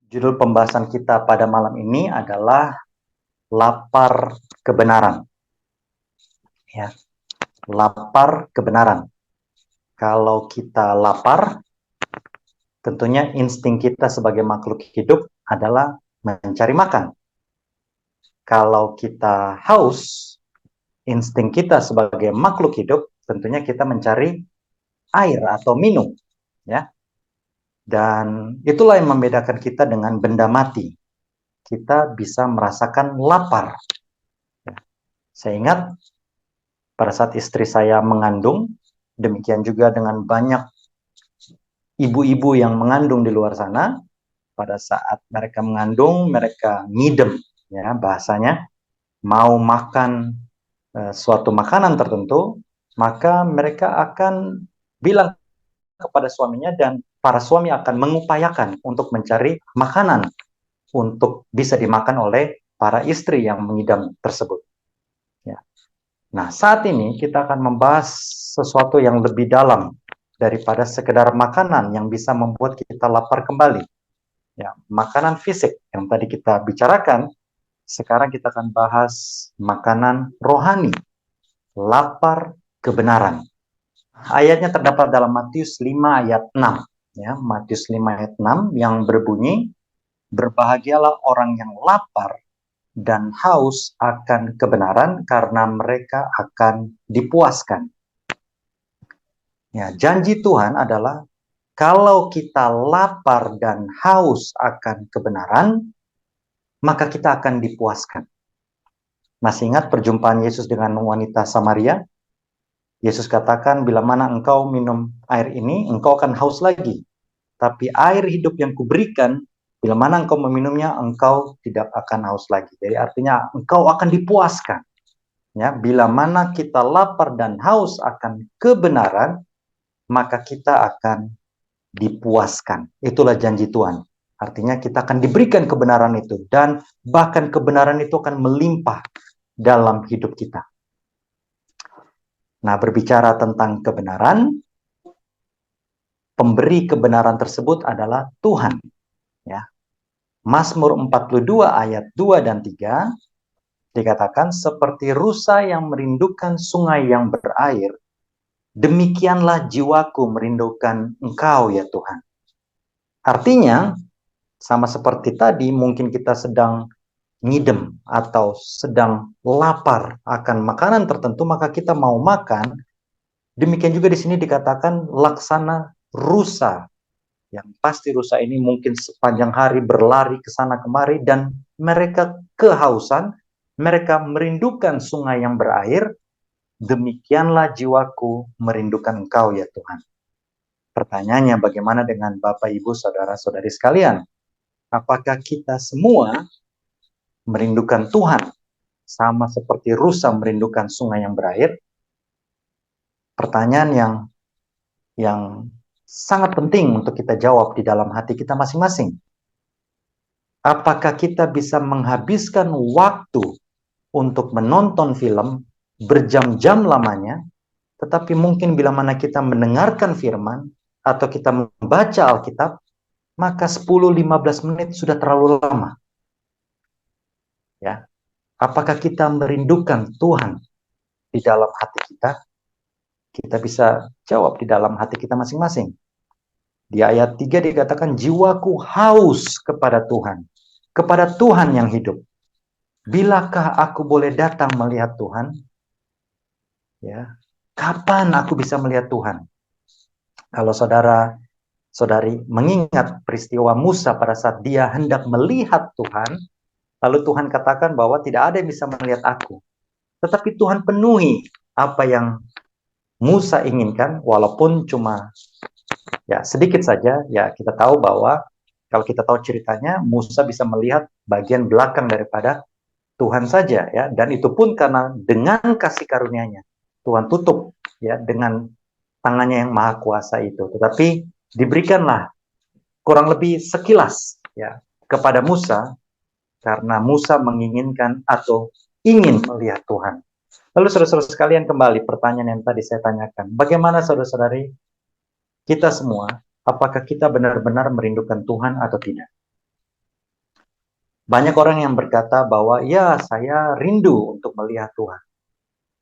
Judul pembahasan kita pada malam ini adalah lapar kebenaran. Ya, lapar kebenaran. Kalau kita lapar, tentunya insting kita sebagai makhluk hidup adalah mencari makan. Kalau kita haus, insting kita sebagai makhluk hidup tentunya kita mencari air atau minum, ya. Dan itulah yang membedakan kita dengan benda mati. Kita bisa merasakan lapar. Saya ingat pada saat istri saya mengandung, demikian juga dengan banyak ibu-ibu yang mengandung di luar sana, pada saat mereka mengandung, mereka ngidem, ya bahasanya, mau makan suatu makanan tertentu, maka mereka akan bilang kepada suaminya dan para suami akan mengupayakan untuk mencari makanan untuk bisa dimakan oleh para istri yang mengidam tersebut. Ya. Nah, saat ini kita akan membahas sesuatu yang lebih dalam daripada sekedar makanan yang bisa membuat kita lapar kembali. Ya, makanan fisik yang tadi kita bicarakan, sekarang kita akan bahas makanan rohani, lapar kebenaran. Ayatnya terdapat dalam Matius 5 ayat 6. Ya, Matius 5 ayat 6 yang berbunyi, berbahagialah orang yang lapar dan haus akan kebenaran karena mereka akan dipuaskan. Ya, janji Tuhan adalah kalau kita lapar dan haus akan kebenaran, maka kita akan dipuaskan. Masih ingat perjumpaan Yesus dengan wanita Samaria? Yesus katakan, bila mana engkau minum air ini, engkau akan haus lagi. Tapi air hidup yang kuberikan, bila mana engkau meminumnya, engkau tidak akan haus lagi. Jadi artinya engkau akan dipuaskan. Ya, bila mana kita lapar dan haus akan kebenaran, maka kita akan dipuaskan. Itulah janji Tuhan. Artinya kita akan diberikan kebenaran itu, dan bahkan kebenaran itu akan melimpah dalam hidup kita. Nah, berbicara tentang kebenaran, pemberi kebenaran tersebut adalah Tuhan. Ya. Mazmur 42 ayat 2 dan 3 dikatakan, seperti rusa yang merindukan sungai yang berair, demikianlah jiwaku merindukan Engkau ya Tuhan. Artinya, sama seperti tadi, mungkin kita sedang ngidem atau sedang lapar akan makanan tertentu, maka kita mau makan. Demikian juga di sini dikatakan laksana rusa. Yang pasti rusa ini mungkin sepanjang hari berlari ke sana kemari dan mereka kehausan, mereka merindukan sungai yang berair. Demikianlah jiwaku merindukan Engkau ya Tuhan. Pertanyaannya, bagaimana dengan Bapak, Ibu, Saudara-saudari sekalian? Apakah kita semua merindukan Tuhan sama seperti rusa merindukan sungai yang berair? Pertanyaan yang sangat penting untuk kita jawab di dalam hati kita masing-masing. Apakah kita bisa menghabiskan waktu untuk menonton film berjam-jam lamanya, tetapi mungkin bila mana kita mendengarkan firman atau kita membaca Alkitab, maka 10-15 menit sudah terlalu lama. Ya. Apakah kita merindukan Tuhan di dalam hati kita? Kita bisa jawab di dalam hati kita masing-masing. Di ayat 3 dikatakan, jiwaku haus kepada Tuhan yang hidup. Bilakah aku boleh datang melihat Tuhan? Ya. Kapan aku bisa melihat Tuhan? Kalau saudara-saudari mengingat peristiwa Musa pada saat dia hendak melihat Tuhan, lalu Tuhan katakan bahwa tidak ada yang bisa melihat aku. Tetapi Tuhan penuhi apa yang Musa inginkan, walaupun cuma ya sedikit saja. Ya, kita tahu bahwa kalau kita tahu ceritanya, Musa bisa melihat bagian belakang daripada Tuhan saja, ya, dan itu pun karena dengan kasih karunia-Nya Tuhan tutup ya dengan tangannya yang maha kuasa itu. Tetapi diberikanlah kurang lebih sekilas ya kepada Musa karena Musa menginginkan atau ingin melihat Tuhan. Lalu saudara-saudara sekalian, kembali pertanyaan yang tadi saya tanyakan. Bagaimana saudara-saudari kita semua, apakah kita benar-benar merindukan Tuhan atau tidak? Banyak orang yang berkata bahwa ya saya rindu untuk melihat Tuhan.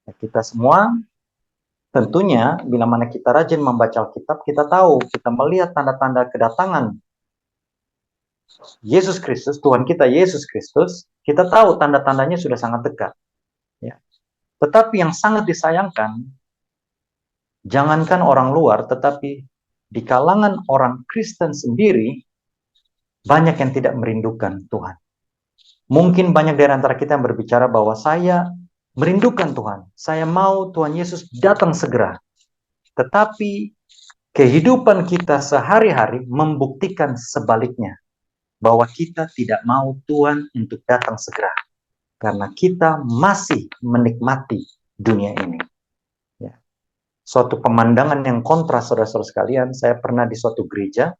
Ya, kita semua tentunya bila mana kita rajin membaca Alkitab, kita tahu, kita melihat tanda-tanda kedatangan Yesus Kristus, Tuhan kita Yesus Kristus, kita tahu tanda-tandanya sudah sangat dekat. Ya. Tetapi yang sangat disayangkan, jangankan orang luar, tetapi di kalangan orang Kristen sendiri, banyak yang tidak merindukan Tuhan. Mungkin banyak dari antara kita yang berbicara bahwa saya merindukan Tuhan. Saya mau Tuhan Yesus datang segera. Tetapi kehidupan kita sehari-hari membuktikan sebaliknya. Bahwa kita tidak mau Tuhan untuk datang segera. Karena kita masih menikmati dunia ini. Ya. Suatu pemandangan yang kontras, saudara-saudara sekalian. Saya pernah di suatu gereja.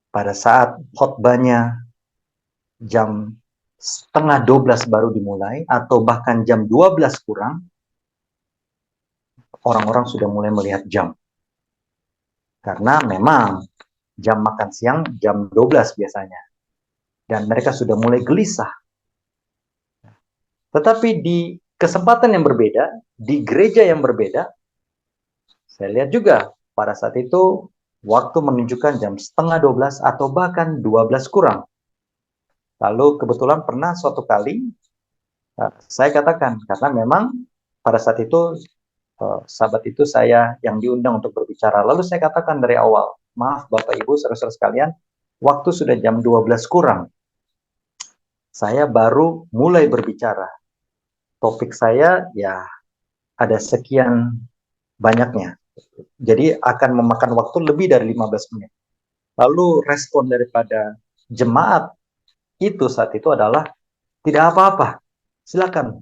Pada saat khotbahnya jam setengah 12 baru dimulai, atau bahkan jam 12 kurang, orang-orang sudah mulai melihat jam. Karena memang jam makan siang jam 12 biasanya. Dan mereka sudah mulai gelisah. Tetapi di kesempatan yang berbeda, di gereja yang berbeda, saya lihat juga pada saat itu waktu menunjukkan jam setengah 12 atau bahkan 12 kurang. Lalu kebetulan pernah suatu kali saya katakan, karena memang pada saat itu sahabat itu saya yang diundang untuk berbicara. Lalu saya katakan dari awal, maaf Bapak Ibu, saudara-saudara sekalian, waktu sudah jam 12 kurang. Saya baru mulai berbicara. Topik saya ya ada sekian banyaknya. Jadi akan memakan waktu lebih dari 15 menit. Lalu respon daripada jemaat itu saat itu adalah, tidak apa-apa, silakan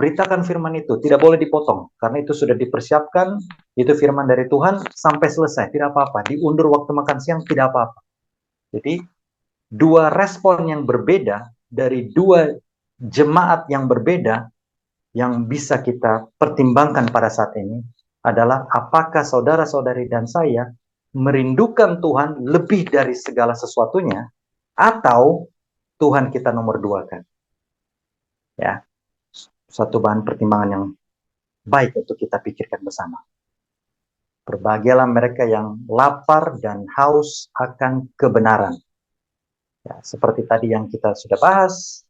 beritakan firman itu, tidak boleh dipotong, karena itu sudah dipersiapkan, itu firman dari Tuhan sampai selesai, tidak apa-apa, diundur waktu makan siang, tidak apa-apa. Jadi, dua respon yang berbeda, dari dua jemaat yang berbeda, yang bisa kita pertimbangkan pada saat ini, adalah apakah saudara-saudari dan saya merindukan Tuhan lebih dari segala sesuatunya, atau Tuhan kita nomor dua kan? Ya, satu bahan pertimbangan yang baik untuk kita pikirkan bersama. Berbahagialah mereka yang lapar dan haus akan kebenaran. Ya, seperti tadi yang kita sudah bahas,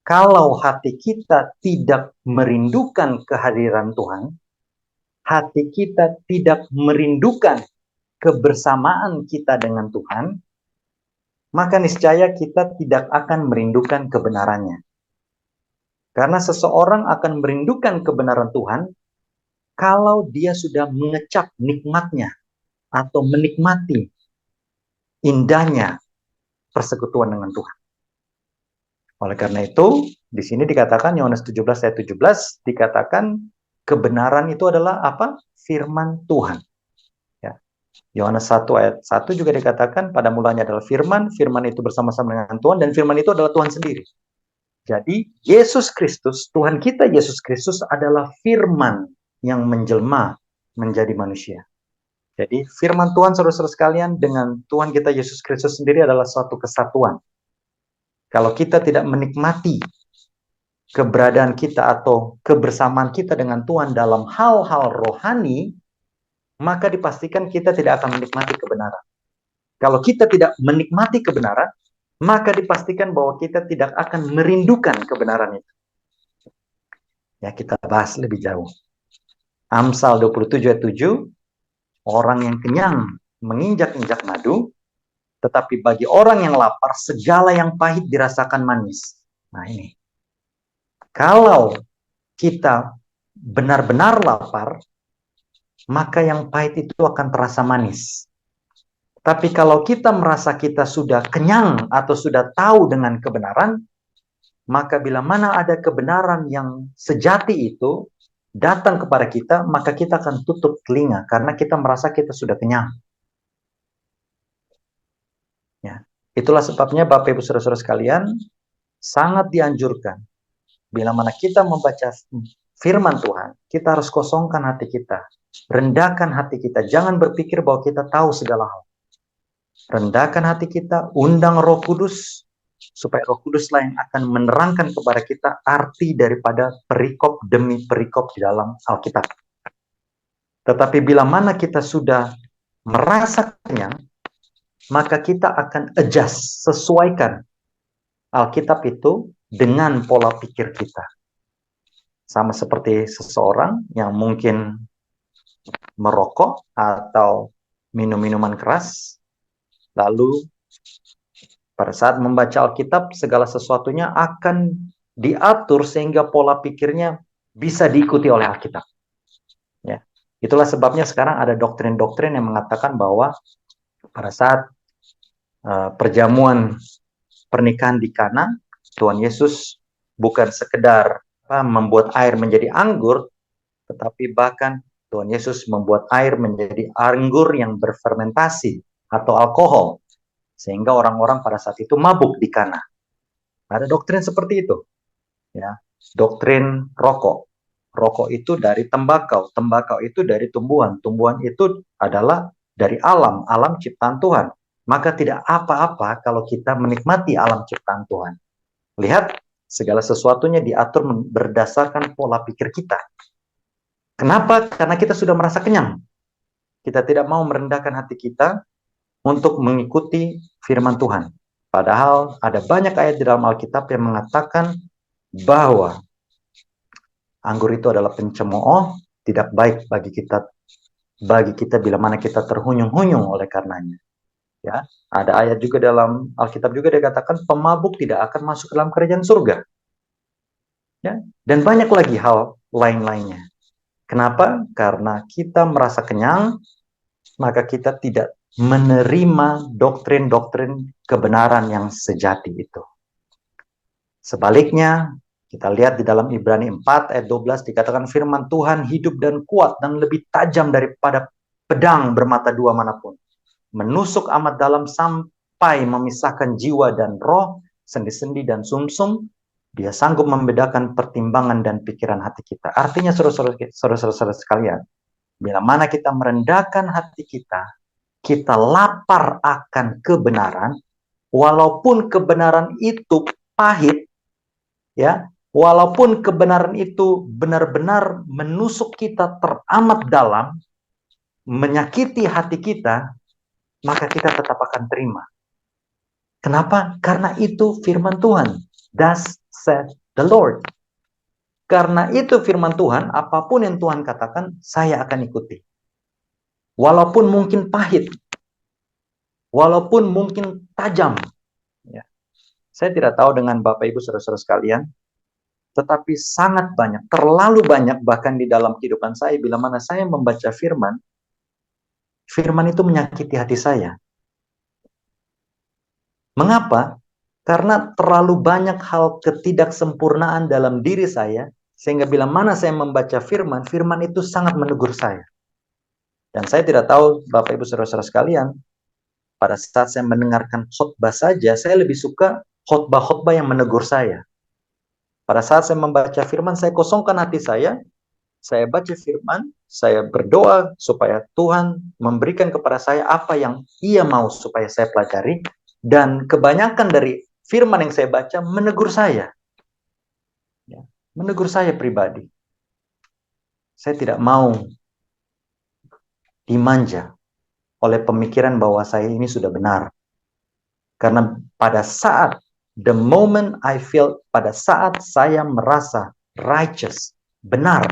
kalau hati kita tidak merindukan kehadiran Tuhan, hati kita tidak merindukan kebersamaan kita dengan Tuhan, maka niscaya kita tidak akan merindukan kebenarannya. Karena seseorang akan merindukan kebenaran Tuhan kalau dia sudah mengecap nikmatnya atau menikmati indahnya persekutuan dengan Tuhan. Oleh karena itu, di sini dikatakan Yohanes 17 ayat 17 dikatakan kebenaran itu adalah apa? Firman Tuhan. Ya. Yohanes 1 ayat 1 juga dikatakan pada mulanya adalah firman, firman itu bersama-sama dengan Tuhan, dan firman itu adalah Tuhan sendiri. Jadi Yesus Kristus, Tuhan kita Yesus Kristus adalah firman yang menjelma menjadi manusia. Jadi firman Tuhan saudara-saudara sekalian dengan Tuhan kita Yesus Kristus sendiri adalah suatu kesatuan. Kalau kita tidak menikmati keberadaan kita atau kebersamaan kita dengan Tuhan dalam hal-hal rohani, maka dipastikan kita tidak akan menikmati kebenaran. Kalau kita tidak menikmati kebenaran, maka dipastikan bahwa kita tidak akan merindukan kebenaran itu. Ya, kita bahas lebih jauh. Amsal 27 ayat 7, orang yang kenyang menginjak-injak madu, tetapi bagi orang yang lapar, segala yang pahit dirasakan manis. Nah ini. Kalau kita benar-benar lapar, maka yang pahit itu akan terasa manis. Tapi kalau kita merasa kita sudah kenyang atau sudah tahu dengan kebenaran, maka bila mana ada kebenaran yang sejati itu datang kepada kita, maka kita akan tutup telinga karena kita merasa kita sudah kenyang. Ya. Itulah sebabnya Bapak Ibu Saudara-saudara sekalian, sangat dianjurkan bila mana kita membaca firman Tuhan, kita harus kosongkan hati kita, rendahkan hati kita, jangan berpikir bahwa kita tahu segala hal. Rendahkan hati kita, undang Roh Kudus, supaya Roh Kuduslah yang akan menerangkan kepada kita arti daripada perikop demi perikop di dalam Alkitab. Tetapi bila mana kita sudah merasa kenyang, maka kita akan adjust, sesuaikan Alkitab itu dengan pola pikir kita. Sama seperti seseorang yang mungkin merokok atau minum minuman keras, lalu pada saat membaca Alkitab, segala sesuatunya akan diatur sehingga pola pikirnya bisa diikuti oleh Alkitab. Ya. Itulah sebabnya sekarang ada doktrin-doktrin yang mengatakan bahwa pada saat perjamuan pernikahan di Kana, Tuhan Yesus bukan sekedar membuat air menjadi anggur, tetapi bahkan Tuhan Yesus membuat air menjadi anggur yang berfermentasi atau alkohol, sehingga orang-orang pada saat itu mabuk di Kana. Ada doktrin seperti itu, ya. Doktrin rokok. Rokok itu dari tembakau, tembakau itu dari tumbuhan, tumbuhan itu adalah dari alam, alam ciptaan Tuhan. Maka tidak apa-apa kalau kita menikmati alam ciptaan Tuhan. Lihat, segala sesuatunya diatur berdasarkan pola pikir kita. Kenapa? Karena kita sudah merasa kenyang. Kita tidak mau merendahkan hati kita untuk mengikuti firman Tuhan. Padahal ada banyak ayat di dalam Alkitab yang mengatakan bahwa anggur itu adalah pencemooh, tidak baik bagi kita bila mana kita terhunyung-hunyung oleh karenanya. Ya, ada ayat juga dalam Alkitab juga dikatakan pemabuk tidak akan masuk ke dalam kerajaan surga. Ya, dan banyak lagi hal lain-lainnya. Kenapa? Karena kita merasa kenyang, maka kita tidak menerima doktrin-doktrin kebenaran yang sejati itu. Sebaliknya, kita lihat di dalam Ibrani 4 ayat 12 dikatakan firman Tuhan hidup dan kuat dan lebih tajam daripada pedang bermata dua manapun. Menusuk amat dalam sampai memisahkan jiwa dan roh, sendi-sendi dan sumsum. Dia sanggup membedakan pertimbangan dan pikiran hati kita. Artinya saudara-saudara sekalian, bila mana kita merendahkan hati kita, kita lapar akan kebenaran, walaupun kebenaran itu pahit, ya, walaupun kebenaran itu benar-benar menusuk kita teramat dalam, menyakiti hati kita, maka kita tetap akan terima. Kenapa? Karena itu firman Tuhan. Thus said the Lord. Karena itu firman Tuhan, apapun yang Tuhan katakan, saya akan ikuti. Walaupun mungkin pahit, walaupun mungkin tajam. Ya. Saya tidak tahu dengan Bapak Ibu saudara-saudara sekalian, tetapi sangat banyak, terlalu banyak bahkan di dalam kehidupan saya, bila mana saya membaca firman, firman itu menyakiti hati saya. Mengapa? Karena terlalu banyak hal ketidaksempurnaan dalam diri saya, sehingga bila mana saya membaca firman, firman itu sangat menegur saya. Dan saya tidak tahu Bapak Ibu saudara-saudara sekalian, pada saat saya mendengarkan khotbah saja, saya lebih suka khotbah-khotbah yang menegur saya. Pada saat saya membaca firman, saya kosongkan hati saya baca firman, saya berdoa supaya Tuhan memberikan kepada saya apa yang Ia mau supaya saya pelajari, dan kebanyakan dari firman yang saya baca menegur saya. Ya, menegur saya pribadi. Saya tidak mau dimanja oleh pemikiran bahwa saya ini sudah benar. Karena pada saat, the moment I feel, pada saat saya merasa righteous, benar,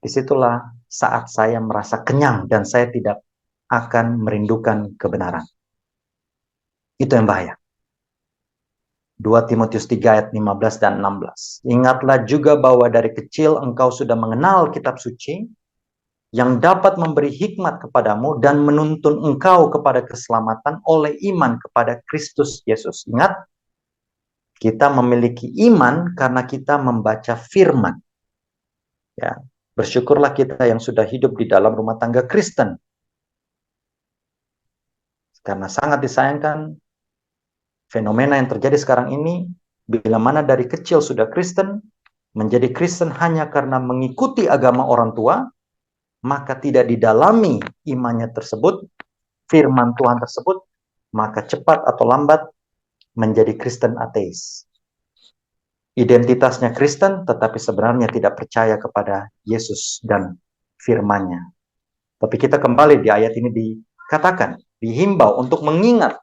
disitulah saat saya merasa kenyang dan saya tidak akan merindukan kebenaran. Itu yang bahaya. 2 Timotius 3 ayat 15 dan 16. Ingatlah juga bahwa dari kecil engkau sudah mengenal kitab suci yang dapat memberi hikmat kepadamu dan menuntun engkau kepada keselamatan oleh iman kepada Kristus Yesus. Ingat, kita memiliki iman karena kita membaca firman. Ya, bersyukurlah kita yang sudah hidup di dalam rumah tangga Kristen. Karena sangat disayangkan fenomena yang terjadi sekarang ini, bila mana dari kecil sudah Kristen, menjadi Kristen hanya karena mengikuti agama orang tua, maka tidak didalami imannya tersebut, firman Tuhan tersebut, maka cepat atau lambat menjadi Kristen ateis. Identitasnya Kristen, tetapi sebenarnya tidak percaya kepada Yesus dan firman-Nya. Tapi kita kembali di ayat ini dikatakan, dihimbau untuk mengingat,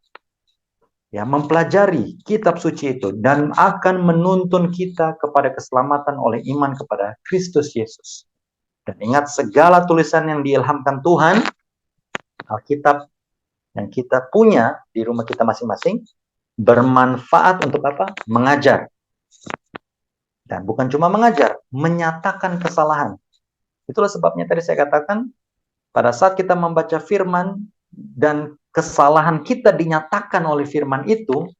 ya, mempelajari kitab suci itu dan akan menuntun kita kepada keselamatan oleh iman kepada Kristus Yesus. Dan ingat, segala tulisan yang diilhamkan Tuhan, Alkitab yang kita punya di rumah kita masing-masing, bermanfaat untuk apa? Mengajar. Dan bukan cuma mengajar, menyatakan kesalahan. Itulah sebabnya tadi saya katakan, pada saat kita membaca firman dan kesalahan kita dinyatakan oleh firman itu,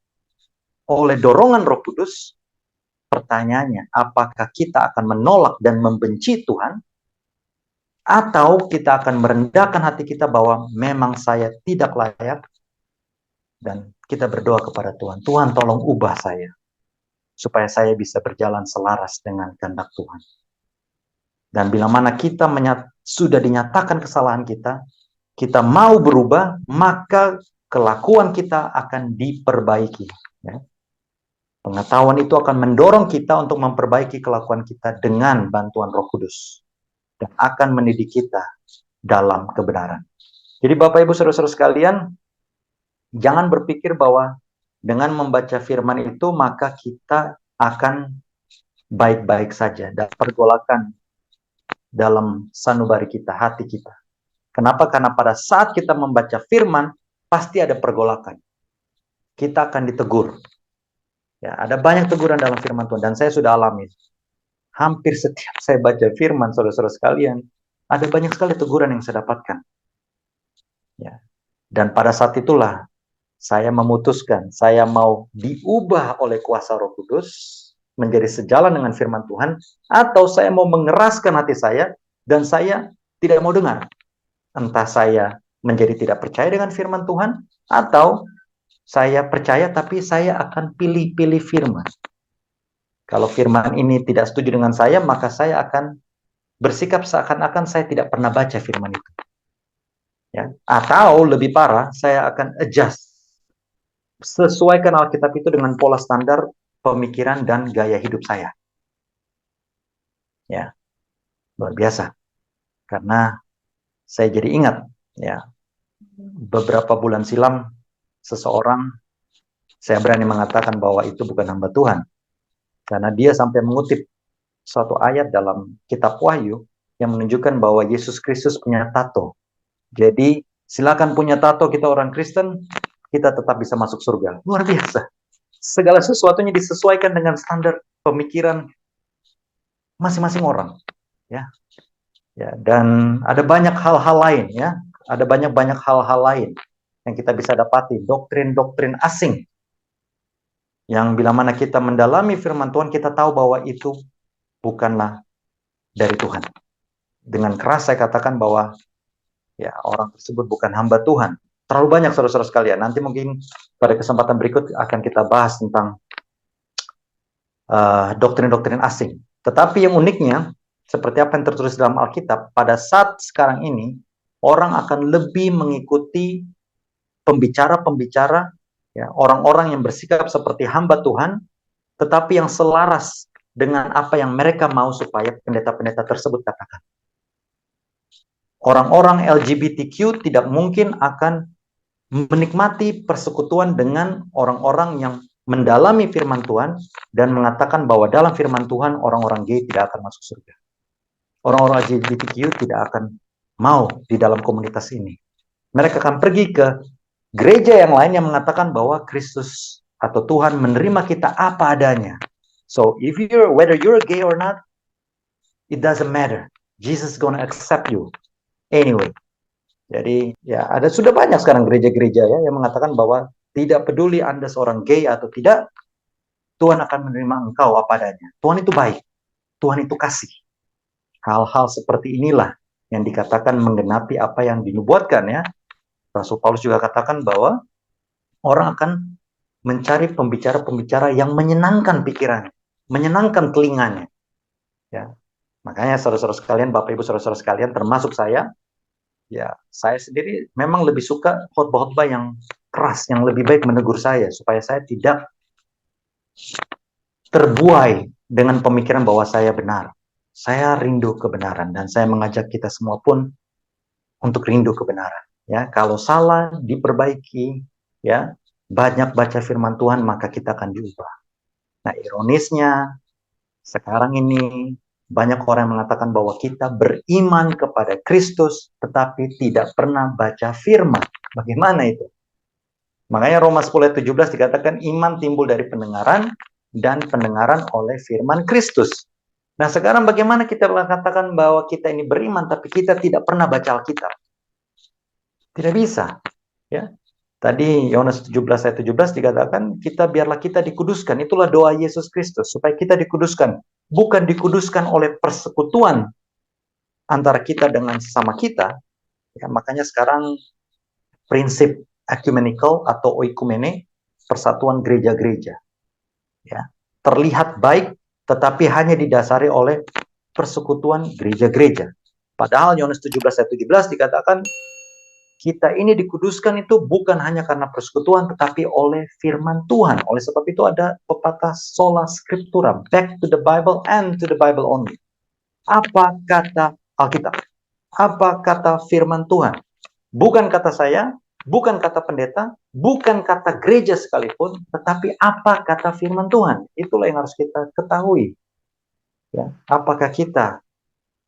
oleh dorongan Roh Kudus, pertanyaannya, apakah kita akan menolak dan membenci Tuhan, atau kita akan merendahkan hati kita bahwa memang saya tidak layak, dan kita berdoa kepada Tuhan, Tuhan tolong ubah saya, supaya saya bisa berjalan selaras dengan kehendak Tuhan. Dan bila mana kita sudah dinyatakan kesalahan kita mau berubah, maka kelakuan kita akan diperbaiki. Ya. Pengetahuan itu akan mendorong kita untuk memperbaiki kelakuan kita dengan bantuan Roh Kudus. Dan akan mendidik kita dalam kebenaran. Jadi Bapak Ibu Saudara-saudara sekalian, jangan berpikir bahwa dengan membaca firman itu maka kita akan baik-baik saja dan pergolakan dalam sanubari kita, hati kita. Kenapa? Karena pada saat kita membaca firman, pasti ada pergolakan. Kita akan ditegur. Ya, ada banyak teguran dalam firman Tuhan, dan saya sudah alami. Hampir setiap saya baca firman, saudara-saudara sekalian, ada banyak sekali teguran yang saya dapatkan. Ya. Dan pada saat itulah, saya memutuskan, saya mau diubah oleh kuasa Roh Kudus, menjadi sejalan dengan firman Tuhan, atau saya mau mengeraskan hati saya, dan saya tidak mau dengar. Entah saya menjadi tidak percaya dengan firman Tuhan, atau saya percaya tapi saya akan pilih-pilih firman. Kalau firman ini tidak setuju dengan saya, maka saya akan bersikap seakan-akan saya tidak pernah baca firman itu. Ya. Atau lebih parah, saya akan adjust. Sesuaikan Alkitab itu dengan pola standar pemikiran dan gaya hidup saya. Ya, luar biasa. Karena saya jadi ingat, ya, beberapa bulan silam seseorang, saya berani mengatakan bahwa itu bukan hamba Tuhan. Karena dia sampai mengutip suatu ayat dalam kitab Wahyu yang menunjukkan bahwa Yesus Kristus punya tato. Jadi silakan punya tato, kita orang Kristen, kita tetap bisa masuk surga. Luar biasa. Segala sesuatunya disesuaikan dengan standar pemikiran masing-masing orang. Ya, ya. Dan ada banyak hal-hal lain, ya. Ada banyak hal-hal lain yang kita bisa dapati, doktrin-doktrin asing. Yang bila mana kita mendalami firman Tuhan, kita tahu bahwa itu bukanlah dari Tuhan. Dengan keras saya katakan bahwa ya, orang tersebut bukan hamba Tuhan. Terlalu banyak saudara-saudara sekalian. Nanti mungkin pada kesempatan berikut akan kita bahas tentang doktrin-doktrin asing. Tetapi yang uniknya, seperti apa yang tertulis dalam Alkitab, pada saat sekarang ini, orang akan lebih mengikuti pembicara-pembicara, ya, orang-orang yang bersikap seperti hamba Tuhan, tetapi yang selaras dengan apa yang mereka mau supaya pendeta-pendeta tersebut katakan. Orang-orang LGBTQ tidak mungkin akan menikmati persekutuan dengan orang-orang yang mendalami firman Tuhan dan mengatakan bahwa dalam firman Tuhan orang-orang gay tidak akan masuk surga. Orang-orang LGBTQ tidak akan mau di dalam komunitas ini. Mereka akan pergi ke gereja yang lain yang mengatakan bahwa Kristus atau Tuhan menerima kita apa adanya. So, whether you're gay or not, it doesn't matter. Jesus is gonna accept you anyway. Jadi ya sudah banyak sekarang gereja-gereja ya yang mengatakan bahwa tidak peduli Anda seorang gay atau tidak, Tuhan akan menerima engkau apa adanya. Tuhan itu baik, Tuhan itu kasih. Hal-hal seperti inilah yang dikatakan menggenapi apa yang dinubuatkan ya. Rasul Paulus juga katakan bahwa orang akan mencari pembicara-pembicara yang menyenangkan pikirannya, menyenangkan telinganya. Ya. Makanya saudara-saudara sekalian, Bapak Ibu saudara-saudara sekalian, termasuk saya, ya, saya sendiri memang lebih suka khotbah-khotbah yang keras, yang lebih baik menegur saya, supaya saya tidak terbuai dengan pemikiran bahwa saya benar. Saya rindu kebenaran, dan saya mengajak kita semua pun untuk rindu kebenaran. Ya, kalau salah diperbaiki, ya, banyak baca firman Tuhan, maka kita akan diubah. Nah, ironisnya sekarang ini banyak orang yang mengatakan bahwa kita beriman kepada Kristus, tetapi tidak pernah baca firman. Bagaimana itu? Makanya Roma 10 ayat 17 dikatakan iman timbul dari pendengaran, dan pendengaran oleh firman Kristus. Nah, sekarang bagaimana kita mengatakan bahwa kita ini beriman, tapi kita tidak pernah baca Alkitab? Tidak bisa. Ya. Tadi Yohanes 17 ayat 17 dikatakan, biarlah kita dikuduskan. Itulah doa Yesus Kristus, supaya kita dikuduskan. Bukan dikuduskan oleh persekutuan antara kita dengan sesama kita. Ya, makanya sekarang prinsip ecumenical atau oikumene, persatuan gereja-gereja. Ya, terlihat baik, tetapi hanya didasari oleh persekutuan gereja-gereja. Padahal Yohanes 17 ayat 17 dikatakan, kita ini dikuduskan itu bukan hanya karena persekutuan, tetapi oleh firman Tuhan. Oleh sebab itu ada pepatah sola scriptura, back to the Bible and to the Bible only. Apa kata Alkitab? Apa kata firman Tuhan? Bukan kata saya, bukan kata pendeta, bukan kata gereja sekalipun, tetapi apa kata firman Tuhan. Itulah yang harus kita ketahui. Ya, apakah kita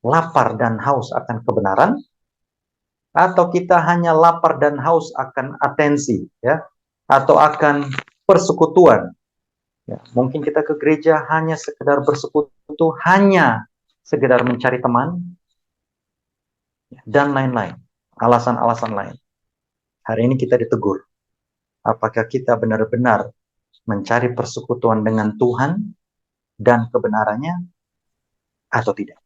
lapar dan haus akan kebenaran, atau kita hanya lapar dan haus akan atensi, ya, atau akan persekutuan. Ya, mungkin kita ke gereja hanya sekedar bersekutu, hanya sekedar mencari teman, dan lain-lain, alasan-alasan lain. Hari ini kita ditegur. Apakah kita benar-benar mencari persekutuan dengan Tuhan dan kebenarannya, atau tidak?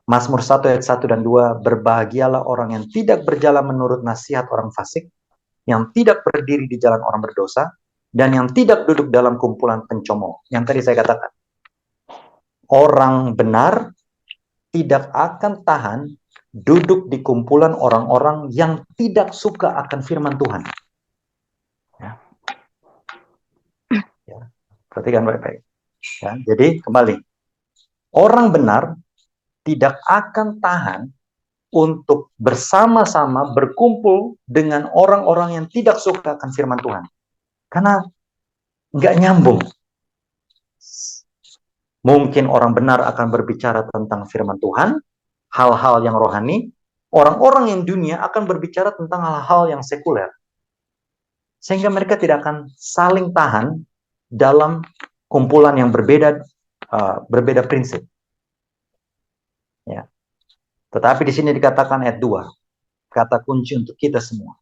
Mazmur 1 ayat 1 dan 2, berbahagialah orang yang tidak berjalan menurut nasihat orang fasik, yang tidak berdiri di jalan orang berdosa, dan yang tidak duduk dalam kumpulan pencomooh. Yang tadi saya katakan, orang benar tidak akan tahan duduk di kumpulan orang-orang yang tidak suka akan firman Tuhan. Ya. Ya. Perhatikan baik-baik. Ya. Jadi kembali, orang benar tidak akan tahan untuk bersama-sama berkumpul dengan orang-orang yang tidak suka akan firman Tuhan. Karena nggak nyambung. Mungkin orang benar akan berbicara tentang firman Tuhan, hal-hal yang rohani. Orang-orang yang dunia akan berbicara tentang hal-hal yang sekuler. Sehingga mereka tidak akan saling tahan dalam kumpulan yang berbeda prinsip. Ya. Tetapi di sini dikatakan ayat 2, kata kunci untuk kita semua.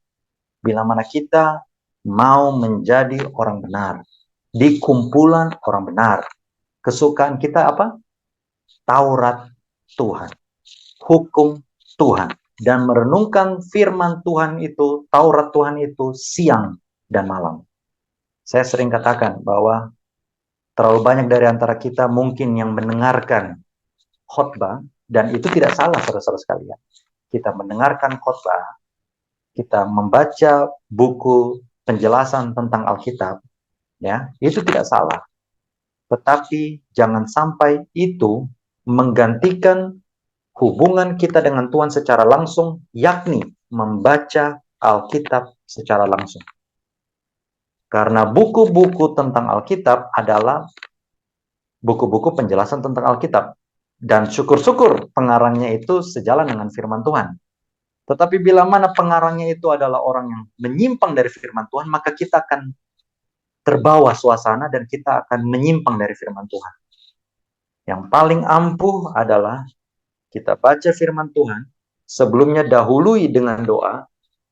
Bila mana kita mau menjadi orang benar, di kumpulan orang benar, kesukaan kita apa? Taurat Tuhan, hukum Tuhan, dan merenungkan firman Tuhan itu, Taurat Tuhan itu siang dan malam. Saya sering katakan bahwa terlalu banyak dari antara kita mungkin yang mendengarkan khotbah, dan itu tidak salah, saudara-saudara sekalian. Kita mendengarkan khotbah, kita membaca buku penjelasan tentang Alkitab, ya, itu tidak salah. Tetapi jangan sampai itu menggantikan hubungan kita dengan Tuhan secara langsung, yakni membaca Alkitab secara langsung. Karena buku-buku tentang Alkitab adalah buku-buku penjelasan tentang Alkitab. Dan syukur-syukur pengarangnya itu sejalan dengan firman Tuhan. Tetapi bila mana pengarangnya itu adalah orang yang menyimpang dari firman Tuhan, maka kita akan terbawa suasana dan kita akan menyimpang dari firman Tuhan. Yang paling ampuh adalah kita baca firman Tuhan, sebelumnya dahului dengan doa,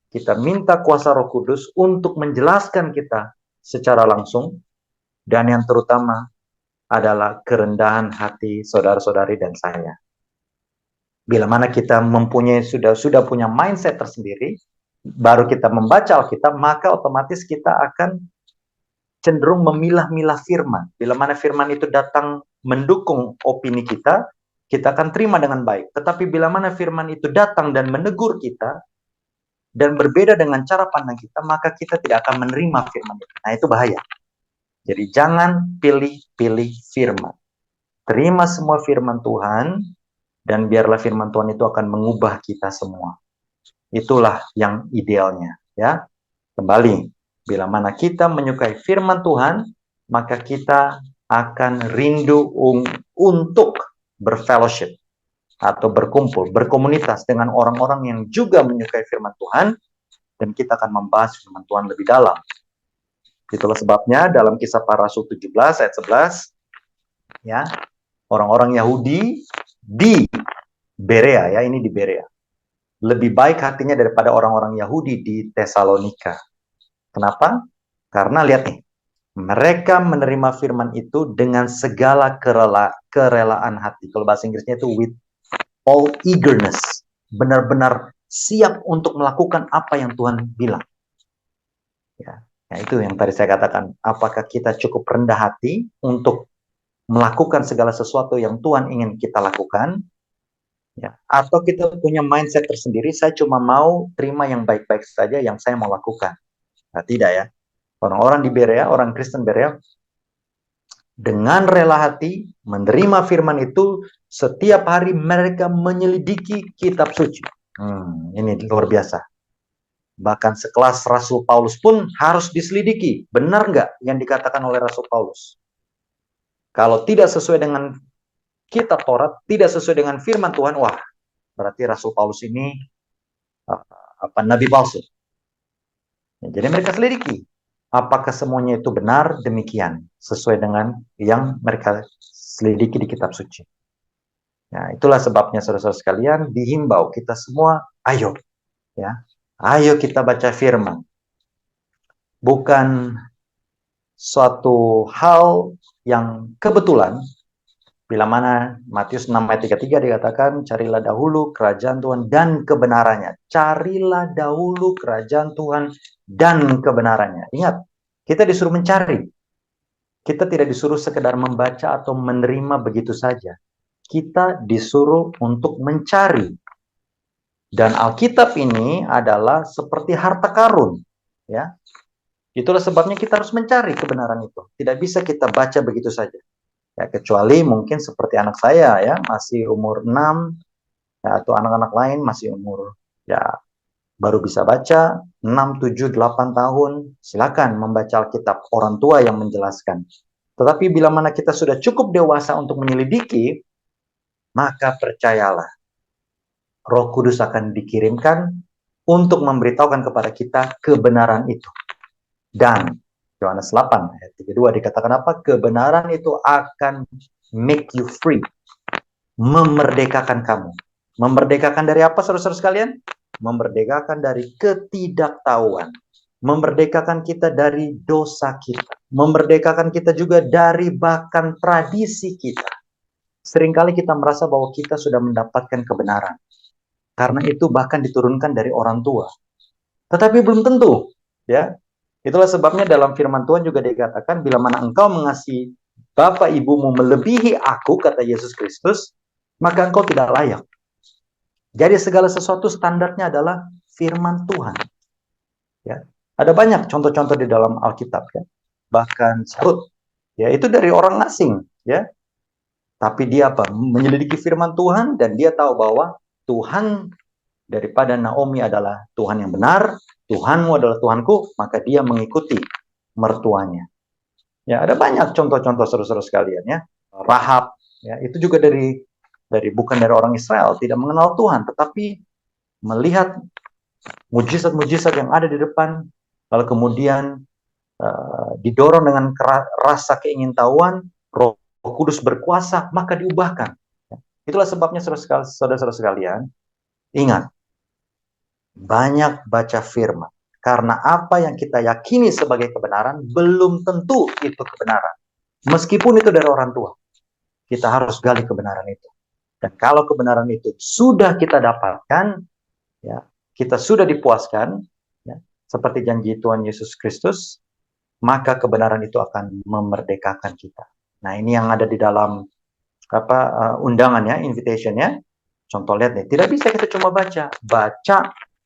kita minta kuasa Roh Kudus untuk menjelaskan kita secara langsung, dan yang terutama adalah kerendahan hati saudara-saudari dan saya. Bila mana kita mempunyai sudah punya mindset tersendiri, baru kita membaca Alkitab, maka otomatis kita akan cenderung memilah-milah firman. Bila mana firman itu datang mendukung opini kita akan terima dengan baik. Tetapi bila mana firman itu datang dan menegur kita, dan berbeda dengan cara pandang kita, maka kita tidak akan menerima firman itu. Nah, itu bahaya. Jadi jangan pilih-pilih firman. Terima semua firman Tuhan, dan biarlah firman Tuhan itu akan mengubah kita semua. Itulah yang idealnya, ya. Kembali, bila mana kita menyukai firman Tuhan, maka kita akan rindu untuk berfellowship atau berkumpul, berkomunitas dengan orang-orang yang juga menyukai firman Tuhan, dan kita akan membahas firman Tuhan lebih dalam. Itulah sebabnya dalam Kisah Para Rasul 17 ayat 11, ya, orang-orang Yahudi di Berea, ya, ini di Berea, lebih baik hatinya daripada orang-orang Yahudi di Tesalonika. Kenapa? Karena lihat nih, mereka menerima firman itu dengan segala kerelaan hati. Kalau bahasa Inggrisnya itu with all eagerness. Benar-benar siap untuk melakukan apa yang Tuhan bilang. Ya, itu yang tadi saya katakan. Apakah kita cukup rendah hati untuk melakukan segala sesuatu yang Tuhan ingin kita lakukan? Ya, atau kita punya mindset tersendiri, saya cuma mau terima yang baik-baik saja yang saya mau lakukan. Nah, tidak ya. Orang-orang di Berea, orang Kristen Berea, dengan rela hati menerima firman itu, setiap hari mereka menyelidiki kitab suci. Ini luar biasa. Bahkan sekelas Rasul Paulus pun harus diselidiki. Benar nggak yang dikatakan oleh Rasul Paulus? Kalau tidak sesuai dengan kitab Taurat, tidak sesuai dengan firman Tuhan, wah, berarti Rasul Paulus ini nabi palsu. Jadi mereka selidiki. Apakah semuanya itu benar demikian, sesuai dengan yang mereka selidiki di kitab suci. Nah, itulah sebabnya saudara-saudara sekalian dihimbau kita semua, ayo, ya, ayo kita baca firman. Bukan suatu hal yang kebetulan, bila mana Matius 6 ayat 33 dikatakan, carilah dahulu kerajaan Tuhan dan kebenarannya. Carilah dahulu kerajaan Tuhan dan kebenarannya. Ingat, kita disuruh mencari. Kita tidak disuruh sekedar membaca atau menerima begitu saja. Kita disuruh untuk mencari. Dan Alkitab ini adalah seperti harta karun, ya. Itulah sebabnya kita harus mencari kebenaran itu. Tidak bisa kita baca begitu saja. Ya, kecuali mungkin seperti anak saya, ya, masih umur 6, ya, atau anak-anak lain masih umur, ya, baru bisa baca 6, 7, 8 tahun, silakan membaca Alkitab, orang tua yang menjelaskan. Tetapi bila mana kita sudah cukup dewasa untuk menyelidiki, maka percayalah, Roh Kudus akan dikirimkan untuk memberitahukan kepada kita kebenaran itu. Dan Yohanes 8 ayat 32 dikatakan apa? Kebenaran itu akan make you free. Memerdekakan kamu. Memerdekakan dari apa, saudara-saudara sekalian? Memerdekakan dari ketidaktahuan. Memerdekakan kita dari dosa kita. Memerdekakan kita juga dari bahkan tradisi kita. Seringkali kita merasa bahwa kita sudah mendapatkan kebenaran. Karena itu bahkan diturunkan dari orang tua. Tetapi belum tentu, ya. Itulah sebabnya dalam firman Tuhan juga dikatakan, bila mana engkau mengasihi Bapa ibumu melebihi aku, kata Yesus Kristus, maka engkau tidak layak. Jadi segala sesuatu standarnya adalah firman Tuhan. Ya, ada banyak contoh-contoh di dalam Alkitab, ya. Bahkan Rut, ya, itu dari orang asing, ya. Tapi dia apa? Menyelidiki firman Tuhan, dan dia tahu bahwa Tuhan daripada Naomi adalah Tuhan yang benar, Tuhanmu adalah Tuhanku, maka dia mengikuti mertuanya. Ya, ada banyak contoh-contoh saudara-saudara sekalian, ya. Rahab, ya, itu juga bukan dari orang Israel, tidak mengenal Tuhan, tetapi melihat mujizat-mujizat yang ada di depan, lalu kemudian didorong dengan rasa keingintahuan, Roh Kudus berkuasa, maka diubahkan. Itulah sebabnya saudara-saudara sekalian, ingat, banyak baca firman. Karena apa yang kita yakini sebagai kebenaran, belum tentu itu kebenaran. Meskipun itu dari orang tua, kita harus gali kebenaran itu. Dan kalau kebenaran itu sudah kita dapatkan, ya, kita sudah dipuaskan, ya, seperti janji Tuhan Yesus Kristus, maka kebenaran itu akan memerdekakan kita. Nah, ini yang ada di dalam undangan, ya, invitation, ya. Contoh, lihat nih, tidak bisa kita cuma baca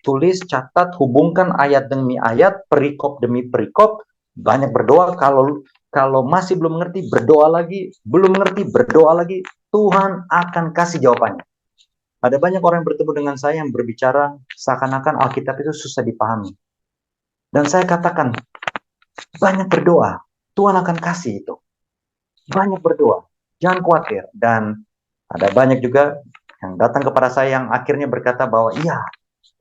tulis, catat, hubungkan ayat demi ayat, perikop demi perikop, banyak berdoa. Kalau masih belum mengerti, berdoa lagi, belum mengerti, berdoa lagi, Tuhan akan kasih jawabannya. Ada banyak orang yang bertemu dengan saya yang berbicara seakan-akan Alkitab itu susah dipahami. Dan saya katakan, banyak berdoa, Tuhan akan kasih itu. Banyak berdoa, jangan khawatir. Dan ada banyak juga yang datang kepada saya yang akhirnya berkata bahwa iya,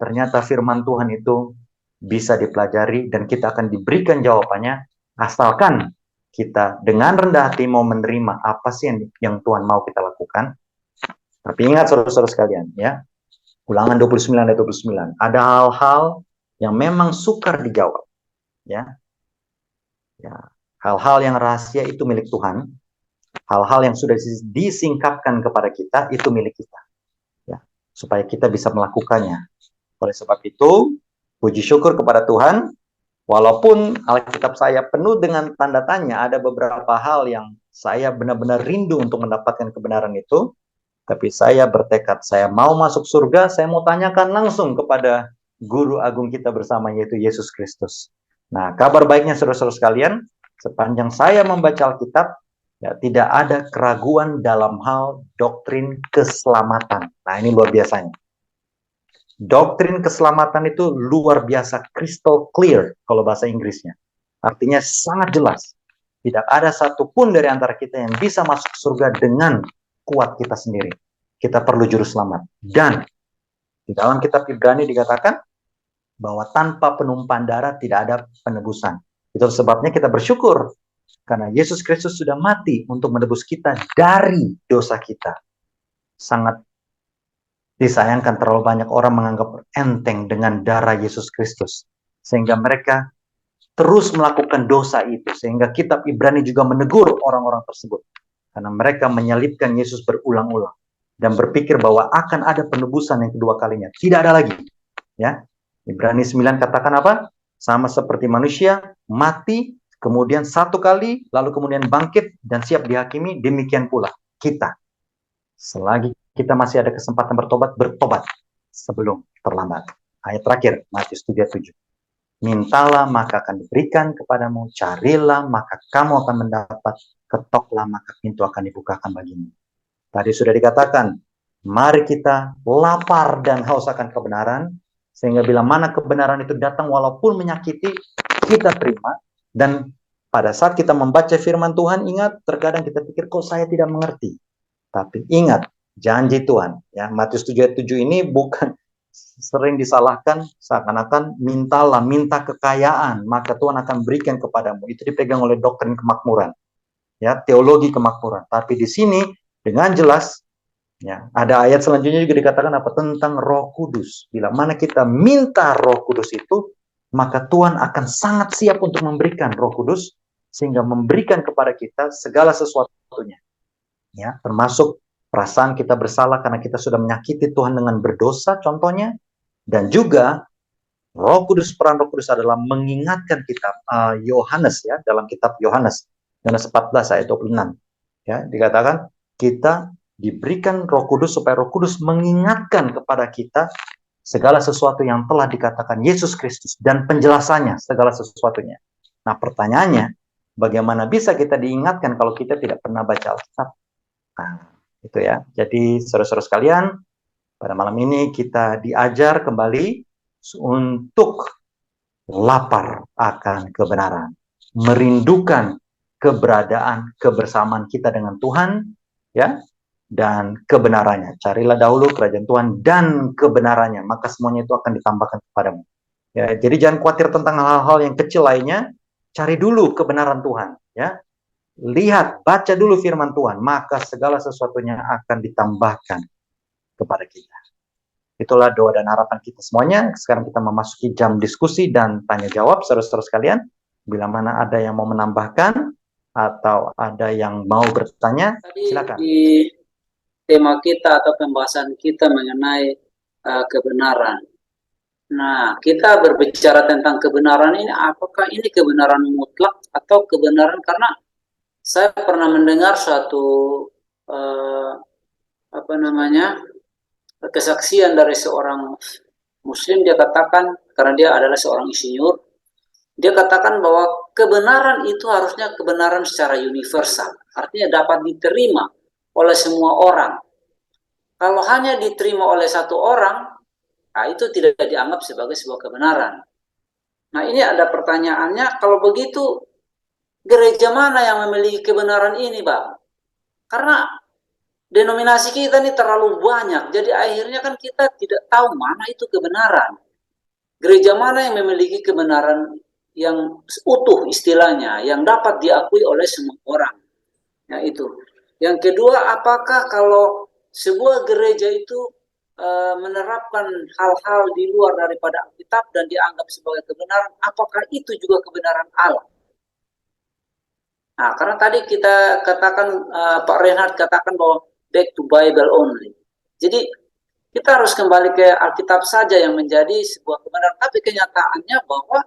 ternyata firman Tuhan itu bisa dipelajari dan kita akan diberikan jawabannya asalkan kita dengan rendah hati mau menerima apa sih yang Tuhan mau kita lakukan. Tapi ingat saudara-saudara sekalian ya, Ulangan 29 ayat 29, ada hal-hal yang memang sukar dijawab ya. Ya, hal-hal yang rahasia itu milik Tuhan, hal-hal yang sudah disingkapkan kepada kita itu milik kita ya, supaya kita bisa melakukannya. Oleh sebab itu, puji syukur kepada Tuhan, walaupun Alkitab saya penuh dengan tanda tanya, ada beberapa hal yang saya benar-benar rindu untuk mendapatkan kebenaran itu, tapi saya bertekad, saya mau masuk surga, saya mau tanyakan langsung kepada Guru Agung kita bersama, yaitu Yesus Kristus. Nah, kabar baiknya saudara-saudara sekalian, sepanjang saya membaca Alkitab, ya, tidak ada keraguan dalam hal doktrin keselamatan. Nah, ini luar biasanya. Doktrin keselamatan itu luar biasa, crystal clear kalau bahasa Inggrisnya. Artinya sangat jelas. Tidak ada satupun dari antara kita yang bisa masuk surga dengan kuat kita sendiri. Kita perlu juru selamat. Dan di dalam kitab Ibrani dikatakan bahwa tanpa penumpahan darah tidak ada penebusan. Itu sebabnya kita bersyukur karena Yesus Kristus sudah mati untuk menebus kita dari dosa kita. Sangat disayangkan terlalu banyak orang menganggap enteng dengan darah Yesus Kristus. Sehingga mereka terus melakukan dosa itu. Sehingga kitab Ibrani juga menegur orang-orang tersebut. Karena mereka menyalibkan Yesus berulang-ulang. Dan berpikir bahwa akan ada penebusan yang kedua kalinya. Tidak ada lagi. Ya, Ibrani 9 katakan apa? Sama seperti manusia, mati, kemudian satu kali, lalu kemudian bangkit dan siap dihakimi, demikian pula kita. Selagi kita masih ada kesempatan bertobat, bertobat sebelum terlambat. Ayat terakhir, Matius 7. Mintalah maka akan diberikan kepadamu, carilah maka kamu akan mendapat, ketoklah maka pintu akan dibukakan bagimu. Tadi sudah dikatakan, mari kita lapar dan haus akan kebenaran, sehingga bila mana kebenaran itu datang walaupun menyakiti, kita terima. Dan pada saat kita membaca firman Tuhan, ingat, terkadang kita pikir, kok saya tidak mengerti. Tapi ingat, janji Tuhan. Ya, Matius 7 ini bukan sering disalahkan seakan-akan mintalah, minta kekayaan, maka Tuhan akan berikan kepadamu. Itu dipegang oleh doktrin kemakmuran. Ya, teologi kemakmuran. Tapi di sini dengan jelas ya, ada ayat selanjutnya juga dikatakan apa? Tentang Roh Kudus. Bila mana kita minta Roh Kudus itu, maka Tuhan akan sangat siap untuk memberikan Roh Kudus sehingga memberikan kepada kita segala sesuatunya. Ya, termasuk perasaan kita bersalah karena kita sudah menyakiti Tuhan dengan berdosa contohnya, dan juga Roh Kudus, peran Roh Kudus adalah mengingatkan kita. Yohanes ya, dalam kitab Yohanes 14 ayat 26 ya, dikatakan kita diberikan Roh Kudus supaya Roh Kudus mengingatkan kepada kita segala sesuatu yang telah dikatakan Yesus Kristus dan penjelasannya segala sesuatunya. Nah, pertanyaannya, bagaimana bisa kita diingatkan kalau kita tidak pernah baca Alkitab? Nah, itu ya. Jadi saudara-saudara sekalian, pada malam ini kita diajar kembali untuk lapar akan kebenaran, merindukan keberadaan, kebersamaan kita dengan Tuhan, ya, dan kebenarannya. Carilah dahulu kerajaan Tuhan dan kebenarannya, maka semuanya itu akan ditambahkan kepadamu. Ya, jadi jangan khawatir tentang hal-hal yang kecil lainnya, cari dulu kebenaran Tuhan, ya. Lihat, baca dulu firman Tuhan, maka segala sesuatunya akan ditambahkan kepada kita. Itulah doa dan harapan kita semuanya. Sekarang kita memasuki jam diskusi dan tanya jawab, saudara-saudara sekalian. Bila mana ada yang mau menambahkan atau ada yang mau bertanya, silakan. Di tema kita atau pembahasan kita mengenai kebenaran. Nah, kita berbicara tentang kebenaran ini, apakah ini kebenaran mutlak atau kebenaran, karena saya pernah mendengar suatu kesaksian dari seorang Muslim dia katakan, karena dia adalah seorang insinyur, dia katakan bahwa kebenaran itu harusnya kebenaran secara universal, artinya dapat diterima oleh semua orang. Kalau hanya diterima oleh satu orang, nah itu tidak dianggap sebagai sebuah kebenaran. Nah ini ada pertanyaannya, kalau begitu gereja mana yang memiliki kebenaran ini, Bang? Karena denominasi kita ini terlalu banyak, jadi akhirnya kan kita tidak tahu mana itu kebenaran. Gereja mana yang memiliki kebenaran yang utuh istilahnya, yang dapat diakui oleh semua orang. Nah itu. Yang kedua, apakah kalau sebuah gereja itu menerapkan hal-hal di luar daripada Alkitab dan dianggap sebagai kebenaran, apakah itu juga kebenaran Allah? Nah, karena tadi kita katakan, Pak Reinhard katakan bahwa back to Bible only. Jadi, kita harus kembali ke Alkitab saja yang menjadi sebuah kebenaran. Tapi kenyataannya bahwa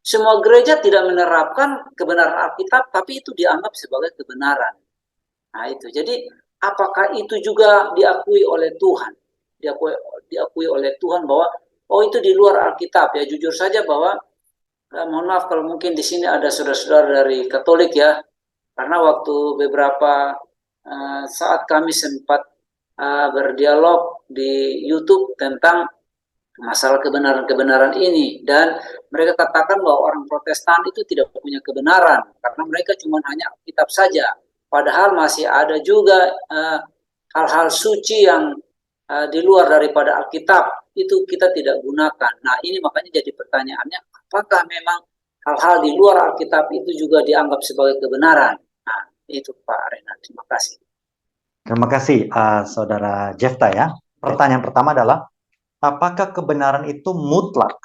semua gereja tidak menerapkan kebenaran Alkitab, tapi itu dianggap sebagai kebenaran. Nah, itu. Jadi, apakah itu juga diakui oleh Tuhan? Diakui oleh Tuhan bahwa, oh itu di luar Alkitab. Ya, jujur saja bahwa, mohon maaf kalau mungkin di sini ada saudara-saudara dari Katolik ya, karena waktu beberapa saat kami sempat berdialog di YouTube tentang masalah kebenaran-kebenaran ini, dan mereka katakan bahwa orang Protestan itu tidak punya kebenaran karena mereka cuma hanya kitab saja, padahal masih ada juga hal-hal suci yang di luar daripada Alkitab itu kita tidak gunakan. Nah ini makanya jadi pertanyaannya, apakah memang hal-hal di luar Alkitab itu juga dianggap sebagai kebenaran? Nah, itu Pak Renat. Terima kasih. Terima kasih, Saudara Jefta ya. Pertanyaan pertama adalah, apakah kebenaran itu mutlak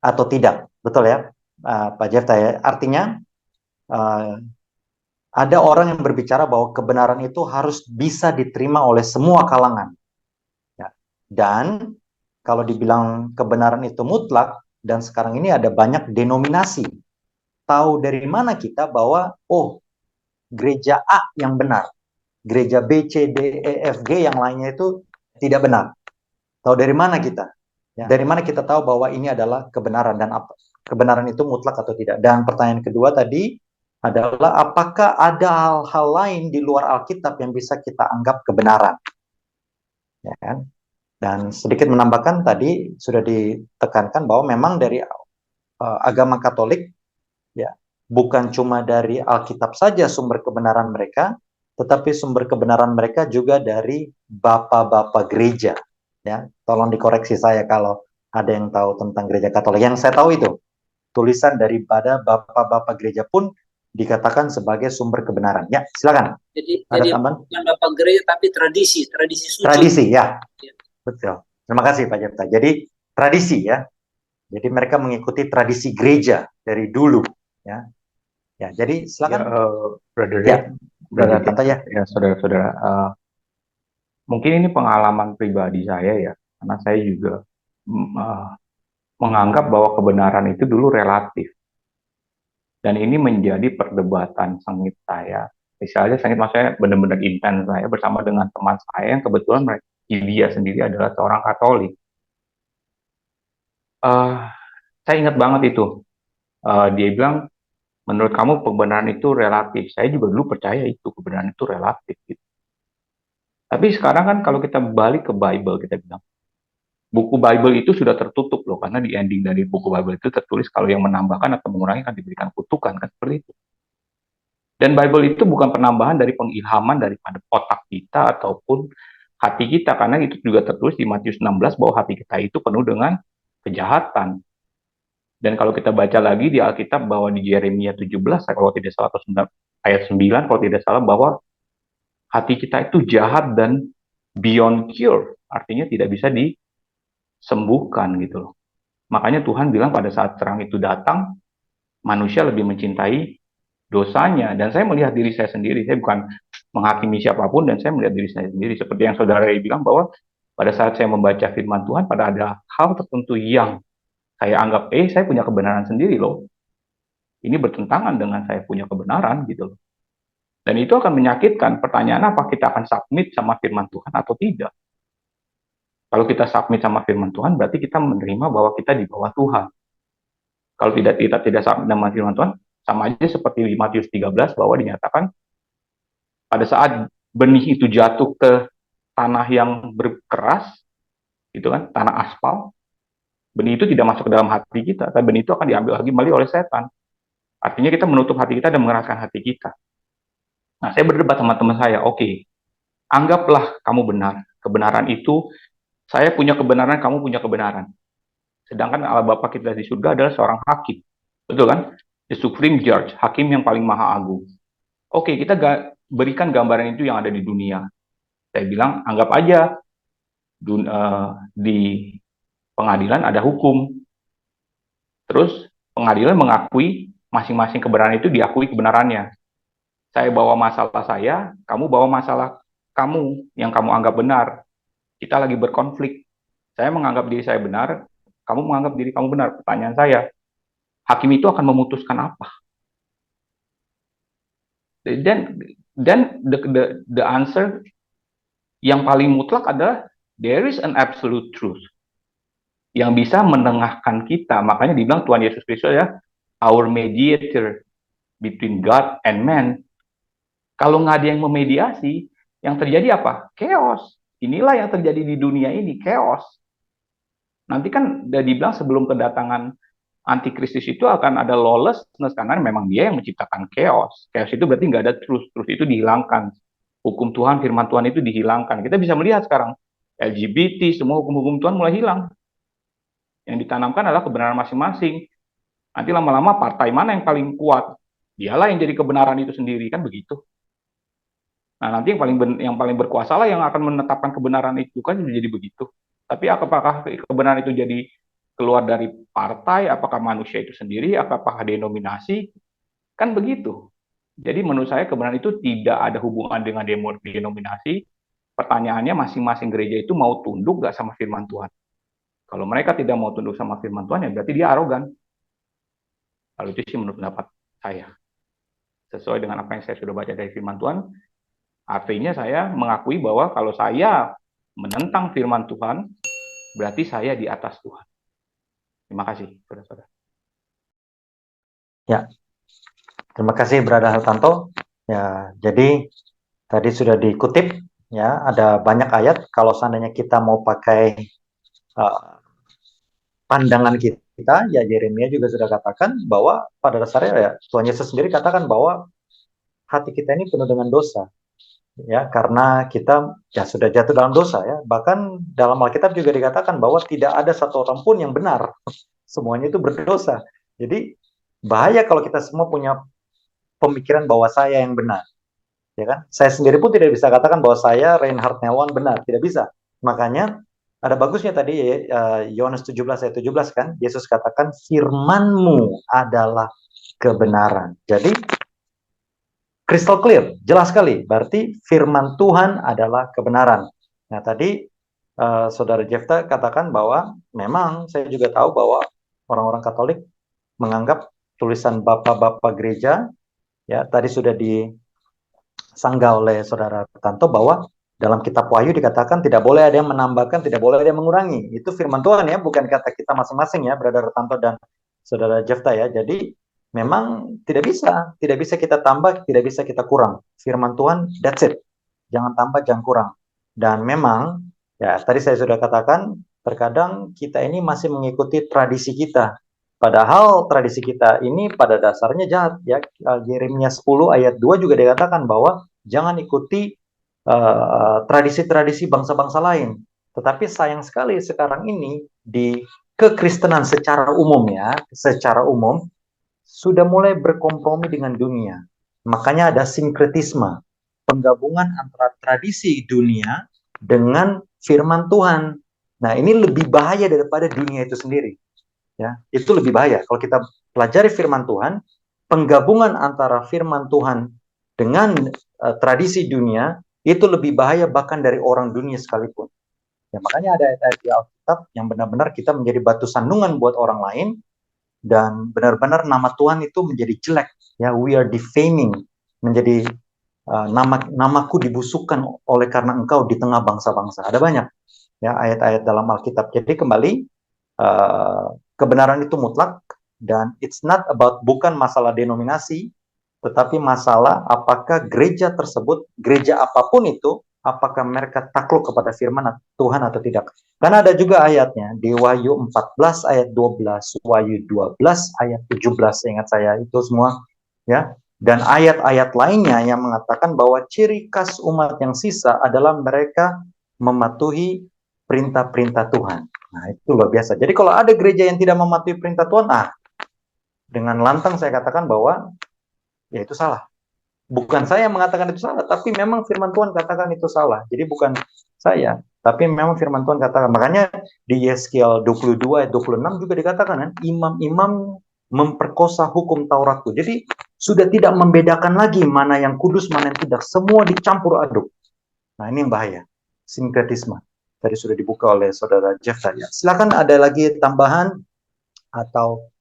atau tidak? Betul ya, Pak Jefta ya. Artinya, ada orang yang berbicara bahwa kebenaran itu harus bisa diterima oleh semua kalangan. Ya. Dan kalau dibilang kebenaran itu mutlak, dan sekarang ini ada banyak denominasi. Tahu dari mana kita bahwa, oh, gereja A yang benar, gereja B, C, D, E, F, G yang lainnya itu tidak benar. Tahu dari mana kita? Ya. Dari mana kita tahu bahwa ini adalah kebenaran dan apa? Kebenaran itu mutlak atau tidak? Dan pertanyaan kedua tadi adalah apakah ada hal-hal lain di luar Alkitab yang bisa kita anggap kebenaran? Ya kan? Dan sedikit menambahkan tadi sudah ditekankan bahwa memang dari agama Katolik ya bukan cuma dari Alkitab saja sumber kebenaran mereka, tetapi sumber kebenaran mereka juga dari bapak-bapak gereja. Ya, tolong dikoreksi saya kalau ada yang tahu tentang gereja Katolik. Yang saya tahu itu tulisan daripada bapak-bapak gereja pun dikatakan sebagai sumber kebenaran. Ya, silakan. Jadi tambahan? bukan bapak gereja tapi tradisi suci. Tradisi ya, betul. Terima kasih Pak Jepta. Jadi tradisi ya. Jadi mereka mengikuti tradisi gereja dari dulu ya. Ya, jadi silakan. Brother Ya, Brother Tante ya. Ya, saudara-saudara, mungkin ini pengalaman pribadi saya ya, karena saya juga menganggap bahwa kebenaran itu dulu relatif. Dan ini menjadi perdebatan sengit saya. Misalnya sengit maksudnya benar-benar intens saya bersama dengan teman saya yang kebetulan dia sendiri adalah seorang Katolik. Saya ingat banget itu. Dia bilang, menurut kamu kebenaran itu relatif. Saya juga dulu percaya itu, kebenaran itu relatif. Gitu. Tapi sekarang kan kalau kita balik ke Bible, kita bilang, buku Bible itu sudah tertutup loh, karena di ending dari buku Bible itu tertulis kalau yang menambahkan atau mengurangi akan diberikan kutukan, kan seperti itu. Dan Bible itu bukan penambahan dari pengilhaman daripada otak kita ataupun hati kita, karena itu juga tertulis di Matius 16 bahwa hati kita itu penuh dengan kejahatan. Dan kalau kita baca lagi di Alkitab bahwa di Yeremia 17, kalau tidak salah, atau ayat 9, kalau tidak salah, bahwa hati kita itu jahat dan beyond cure, artinya tidak bisa disembuhkan gitu loh. Makanya Tuhan bilang pada saat terang itu datang, manusia lebih mencintai dosanya. Dan saya melihat diri saya sendiri, saya bukan menghakimi siapapun, dan saya melihat diri saya sendiri. Seperti yang saudara Ray bilang bahwa pada saat saya membaca firman Tuhan, pada ada hal tertentu yang saya anggap, saya punya kebenaran sendiri loh. Ini bertentangan dengan saya punya kebenaran gitu loh. Dan itu akan menyakitkan. Pertanyaan apa, kita akan submit sama firman Tuhan atau tidak? Kalau kita submit sama firman Tuhan, berarti kita menerima bahwa kita di bawah Tuhan. Kalau kita tidak submit sama firman Tuhan, sama aja seperti di Matius 13 bahwa dinyatakan pada saat benih itu jatuh ke tanah yang berkeras, gitu kan, tanah aspal, benih itu tidak masuk ke dalam hati kita, tapi benih itu akan diambil lagi kembali oleh setan. Artinya kita menutup hati kita dan mengeraskan hati kita. Nah, saya berdebat sama teman saya, oke, anggaplah kamu benar. Kebenaran itu, saya punya kebenaran, kamu punya kebenaran. Sedangkan Allah Bapa kita di surga adalah seorang hakim. Betul kan? The Supreme Judge, hakim yang paling maha agung. Oke, kita berikan gambaran itu yang ada di dunia. Saya bilang, anggap aja di pengadilan ada hukum. Terus pengadilan mengakui masing-masing kebenaran itu diakui kebenarannya. Saya bawa masalah saya, kamu bawa masalah kamu yang kamu anggap benar. Kita lagi berkonflik. Saya menganggap diri saya benar, kamu menganggap diri kamu benar. Pertanyaan saya, hakim itu akan memutuskan apa? Dan the answer yang paling mutlak adalah there is an absolute truth yang bisa menengahkan kita. Makanya dibilang Tuhan Yesus Kristus ya, our mediator between God and man. Kalau nggak ada yang memediasi, yang terjadi apa? Chaos. Inilah yang terjadi di dunia ini, chaos. Nanti kan udah dibilang sebelum kedatangan antikristus itu akan ada lawlessness, karena memang dia yang menciptakan chaos. Chaos itu berarti nggak ada truth. Truth itu dihilangkan. Hukum Tuhan, firman Tuhan itu dihilangkan. Kita bisa melihat sekarang, LGBT, semua hukum-hukum Tuhan mulai hilang. Yang ditanamkan adalah kebenaran masing-masing. Nanti lama-lama partai mana yang paling kuat? Dialah yang jadi kebenaran itu sendiri, kan begitu. Nah, nanti yang paling berkuasa lah yang akan menetapkan kebenaran itu, kan jadi begitu. Tapi apakah kebenaran itu jadi keluar dari partai, apakah manusia itu sendiri, apakah denominasi, kan begitu. Jadi menurut saya kebenaran itu tidak ada hubungan dengan denominasi. Pertanyaannya masing-masing gereja itu mau tunduk gak sama firman Tuhan. Kalau mereka tidak mau tunduk sama firman Tuhan, ya berarti dia arogan. Kalau itu sih menurut pendapat saya. Sesuai dengan apa yang saya sudah baca dari firman Tuhan, artinya saya mengakui bahwa kalau saya menentang firman Tuhan, berarti saya di atas Tuhan. Terima kasih, saudara-saudara. Ya, terima kasih Brother Hartanto. Ya, jadi tadi sudah dikutip, ya, ada banyak ayat. Kalau seandainya kita mau pakai pandangan kita, ya Yeremia juga sudah katakan bahwa pada dasarnya ya Tuhan Yesus sendiri katakan bahwa hati kita ini penuh dengan dosa. Ya, karena kita ya sudah jatuh dalam dosa ya. Bahkan dalam Alkitab juga dikatakan bahwa tidak ada satu orang pun yang benar. Semuanya itu berdosa. Jadi bahaya kalau kita semua punya pemikiran bahwa saya yang benar. Ya kan? Saya sendiri pun tidak bisa katakan bahwa saya Reinhard Newan benar, tidak bisa. Makanya ada bagusnya tadi Yohanes 17 ayat 17 kan, Yesus katakan firman-Mu adalah kebenaran. Jadi crystal clear, jelas sekali. Berarti firman Tuhan adalah kebenaran. Nah, tadi Saudara Jefta katakan bahwa memang saya juga tahu bahwa orang-orang Katolik menganggap tulisan bapak-bapak gereja, ya tadi sudah disanggah oleh Saudara Tanto bahwa dalam kitab Wahyu dikatakan tidak boleh ada yang menambahkan, tidak boleh ada yang mengurangi. Itu firman Tuhan ya, bukan kata kita masing-masing ya, Brother Tanto dan Saudara Jefta ya. Jadi memang tidak bisa kita tambah, tidak bisa kita kurang. Firman Tuhan, that's it. Jangan tambah, jangan kurang. Dan memang, ya tadi saya sudah katakan, terkadang kita ini masih mengikuti tradisi kita. Padahal tradisi kita ini pada dasarnya jahat. Ya, Yeremia 10 ayat 2 juga dikatakan bahwa jangan ikuti tradisi-tradisi bangsa-bangsa lain. Tetapi sayang sekali sekarang ini di kekristenan secara umum ya, secara umum, sudah mulai berkompromi dengan dunia. Makanya ada sinkretisme, penggabungan antara tradisi dunia dengan firman Tuhan. Nah, ini lebih bahaya daripada dunia itu sendiri. Ya, itu lebih bahaya. Kalau kita pelajari firman Tuhan, penggabungan antara firman Tuhan dengan tradisi dunia itu lebih bahaya bahkan dari orang dunia sekalipun. Ya, makanya ada ayat-ayat di Alkitab yang benar-benar kita menjadi batu sandungan buat orang lain, dan benar-benar nama Tuhan itu menjadi jelek. Ya, we are defaming, menjadi namaku dibusukkan oleh karena engkau di tengah bangsa-bangsa. Ada banyak. ya, ayat-ayat dalam Alkitab. Jadi kembali, kebenaran itu mutlak, dan it's not about, bukan masalah denominasi, tetapi masalah apakah gereja tersebut, gereja apapun itu, apakah mereka takluk kepada firman Tuhan atau tidak. Karena ada juga ayatnya di Wahyu 14 ayat 12, Wahyu 12 ayat 17, ingat saya itu semua, ya. Dan ayat-ayat lainnya yang mengatakan bahwa ciri khas umat yang sisa adalah mereka mematuhi perintah-perintah Tuhan. Nah, itu luar biasa. Jadi kalau ada gereja yang tidak mematuhi perintah Tuhan, dengan lantang saya katakan bahwa ya itu salah. Bukan saya yang mengatakan itu salah, tapi memang firman Tuhan katakan itu salah. Jadi bukan saya, tapi memang firman Tuhan katakan. Makanya di Yeskiel 22 ayat 26 juga dikatakan kan, imam-imam memperkosa hukum Tauratku. Jadi sudah tidak membedakan lagi mana yang kudus, mana yang tidak. Semua dicampur aduk. Nah, ini yang bahaya. Sinkretisme. Tadi sudah dibuka oleh saudara Jeff tadi. Silakan ada lagi tambahan atau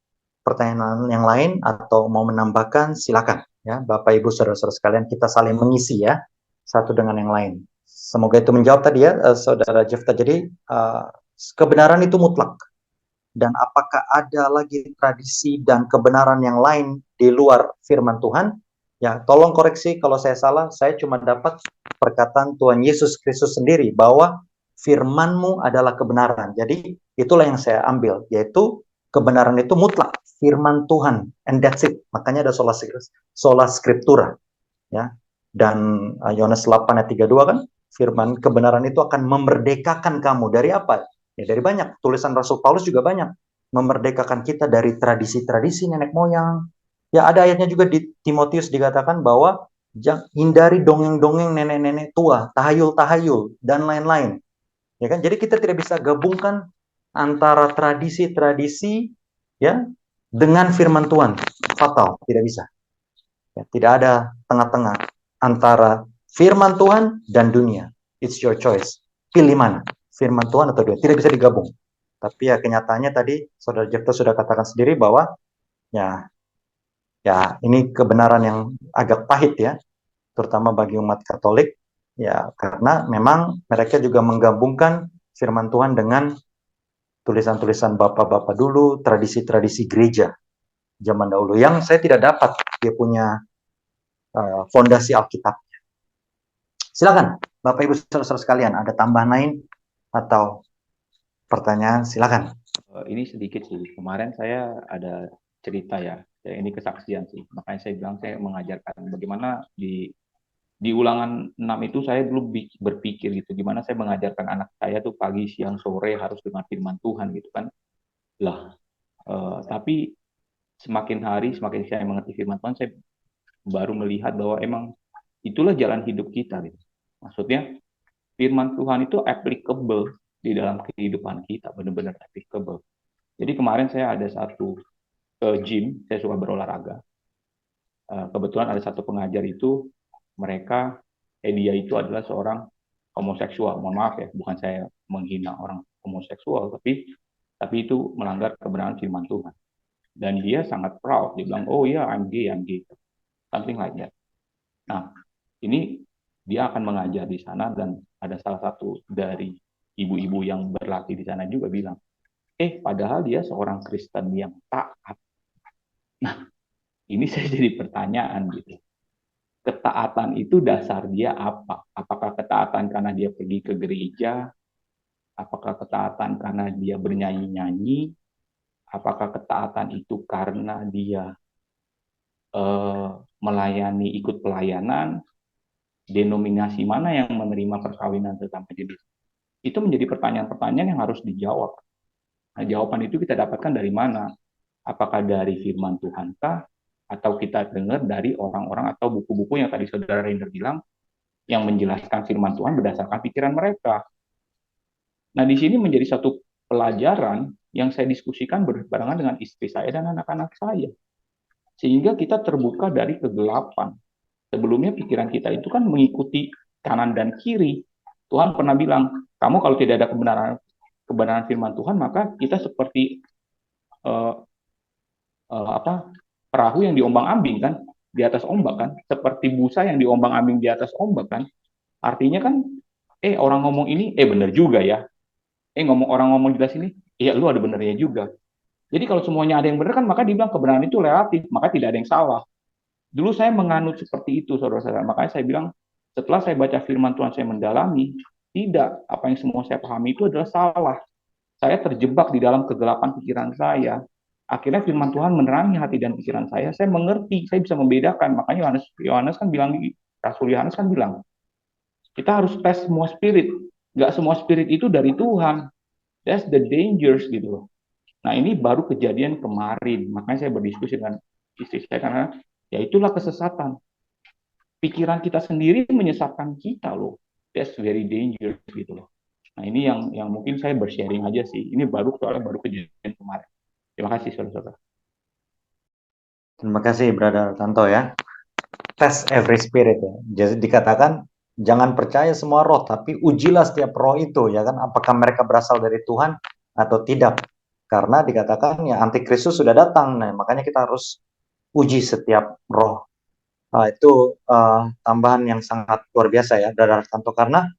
pertanyaan yang lain atau mau menambahkan, silakan. Ya, Bapak Ibu saudara-saudara sekalian, kita saling mengisi ya, satu dengan yang lain. Semoga itu menjawab tadi ya, saudara Jeff. Jadi kebenaran itu mutlak. Dan apakah ada lagi tradisi dan kebenaran yang lain di luar firman Tuhan? Ya, tolong koreksi kalau saya salah. Saya cuma dapat perkataan Tuhan Yesus Kristus sendiri bahwa firman-Mu adalah kebenaran. Jadi itulah yang saya ambil, yaitu kebenaran itu mutlak, firman Tuhan, and that's it. Makanya ada sola scriptura, ya. Dan Yohanes 8 ayat 32 kan, firman kebenaran itu akan memerdekakan kamu dari apa? Ya dari banyak. Tulisan Rasul Paulus juga banyak, memerdekakan kita dari tradisi-tradisi nenek moyang. Ya ada ayatnya juga di Timotius dikatakan bahwa hindari dongeng-dongeng nenek-nenek tua, tahayul-tahayul dan lain-lain. Ya kan? Jadi kita tidak bisa gabungkan antara tradisi-tradisi ya dengan firman Tuhan. Fatal, tidak bisa. Ya, tidak ada tengah-tengah antara firman Tuhan dan dunia. It's your choice. Pilih mana? Firman Tuhan atau dunia. Tidak bisa digabung. Tapi ya kenyataannya tadi saudara Jefto sudah katakan sendiri bahwa ya ini kebenaran yang agak pahit ya, terutama bagi umat Katolik ya, karena memang mereka juga menggabungkan firman Tuhan dengan tulisan-tulisan bapak-bapak dulu, tradisi-tradisi gereja zaman dahulu yang saya tidak dapat dia punya fondasi Alkitab. Silakan, Bapak Ibu saudara-saudara sekalian, ada tambahan lain atau pertanyaan? Silakan. Ini sedikit sih. Kemarin saya ada cerita ya. Ini kesaksian sih. Makanya saya bilang saya mengajarkan bagaimana di ulangan 6 itu saya dulu berpikir gitu, gimana saya mengajarkan anak saya tuh pagi, siang, sore harus dengan firman Tuhan gitu kan. Tapi semakin hari, semakin saya mengerti firman Tuhan, saya baru melihat bahwa emang itulah jalan hidup kita gitu. Maksudnya firman Tuhan itu applicable di dalam kehidupan kita, benar-benar applicable. Jadi kemarin saya ada satu gym, saya suka berolahraga. Kebetulan ada satu pengajar itu, dia itu adalah seorang homoseksual. Mohon maaf ya, bukan saya menghina orang homoseksual, tapi itu melanggar kebenaran firman Tuhan. Dan dia sangat proud, dia bilang, oh iya, I'm gay, something like that. Nah, ini dia akan mengajar di sana, dan ada salah satu dari ibu-ibu yang berlatih di sana juga bilang, padahal dia seorang Kristen yang taat. Nah, ini saya jadi pertanyaan gitu. Ketaatan itu dasar dia apa? Apakah ketaatan karena dia pergi ke gereja? Apakah ketaatan karena dia bernyanyi-nyanyi? Apakah ketaatan itu karena dia melayani, ikut pelayanan? Denominasi mana yang menerima perkawinan sesama jenis? Itu menjadi pertanyaan-pertanyaan yang harus dijawab. Nah, jawaban itu kita dapatkan dari mana? Apakah dari firman Tuhan kah? Atau kita dengar dari orang-orang atau buku-buku yang tadi saudara Rainer bilang, yang menjelaskan firman Tuhan berdasarkan pikiran mereka. Nah, di sini menjadi satu pelajaran yang saya diskusikan berbarengan dengan istri saya dan anak-anak saya. Sehingga kita terbuka dari kegelapan. Sebelumnya pikiran kita itu kan mengikuti kanan dan kiri. Tuhan pernah bilang, kamu kalau tidak ada kebenaran firman Tuhan, maka kita seperti perahu yang diombang-ambing kan, di atas ombak kan, seperti busa yang diombang-ambing di atas ombak kan. Artinya kan, orang ngomong ini, benar juga ya. Ngomong orang ngomong jelas ini, iya lu ada benernya juga. Jadi kalau semuanya ada yang benar kan, maka dibilang kebenaran itu relatif, maka tidak ada yang salah. Dulu saya menganut seperti itu, saudara-saudara. Makanya saya bilang, setelah saya baca firman Tuhan, saya mendalami, tidak, apa yang semua saya pahami itu adalah salah. Saya terjebak di dalam kegelapan pikiran saya. Akhirnya firman Tuhan menerangi hati dan pikiran saya mengerti, saya bisa membedakan. Makanya Yohanes kan bilang, Rasul Yohanes kan bilang, kita harus tes semua spirit. Nggak semua spirit itu dari Tuhan. That's the dangers gitu loh. Nah ini baru kejadian kemarin. Makanya saya berdiskusi dengan istri saya karena ya itulah kesesatan. Pikiran kita sendiri menyesatkan kita loh. That's very dangerous gitu loh. Nah ini yang mungkin saya bersharing aja sih. Ini soalnya baru kejadian kemarin. Terima kasih saudara-saudara. Terima kasih Brother Tanto ya. Test every spirit ya. Jadi dikatakan jangan percaya semua roh, tapi ujilah setiap roh itu ya kan, apakah mereka berasal dari Tuhan atau tidak. Karena dikatakan ya antikristus sudah datang. Nah, makanya kita harus uji setiap roh. Nah, itu tambahan yang sangat luar biasa ya Brother Tanto, karena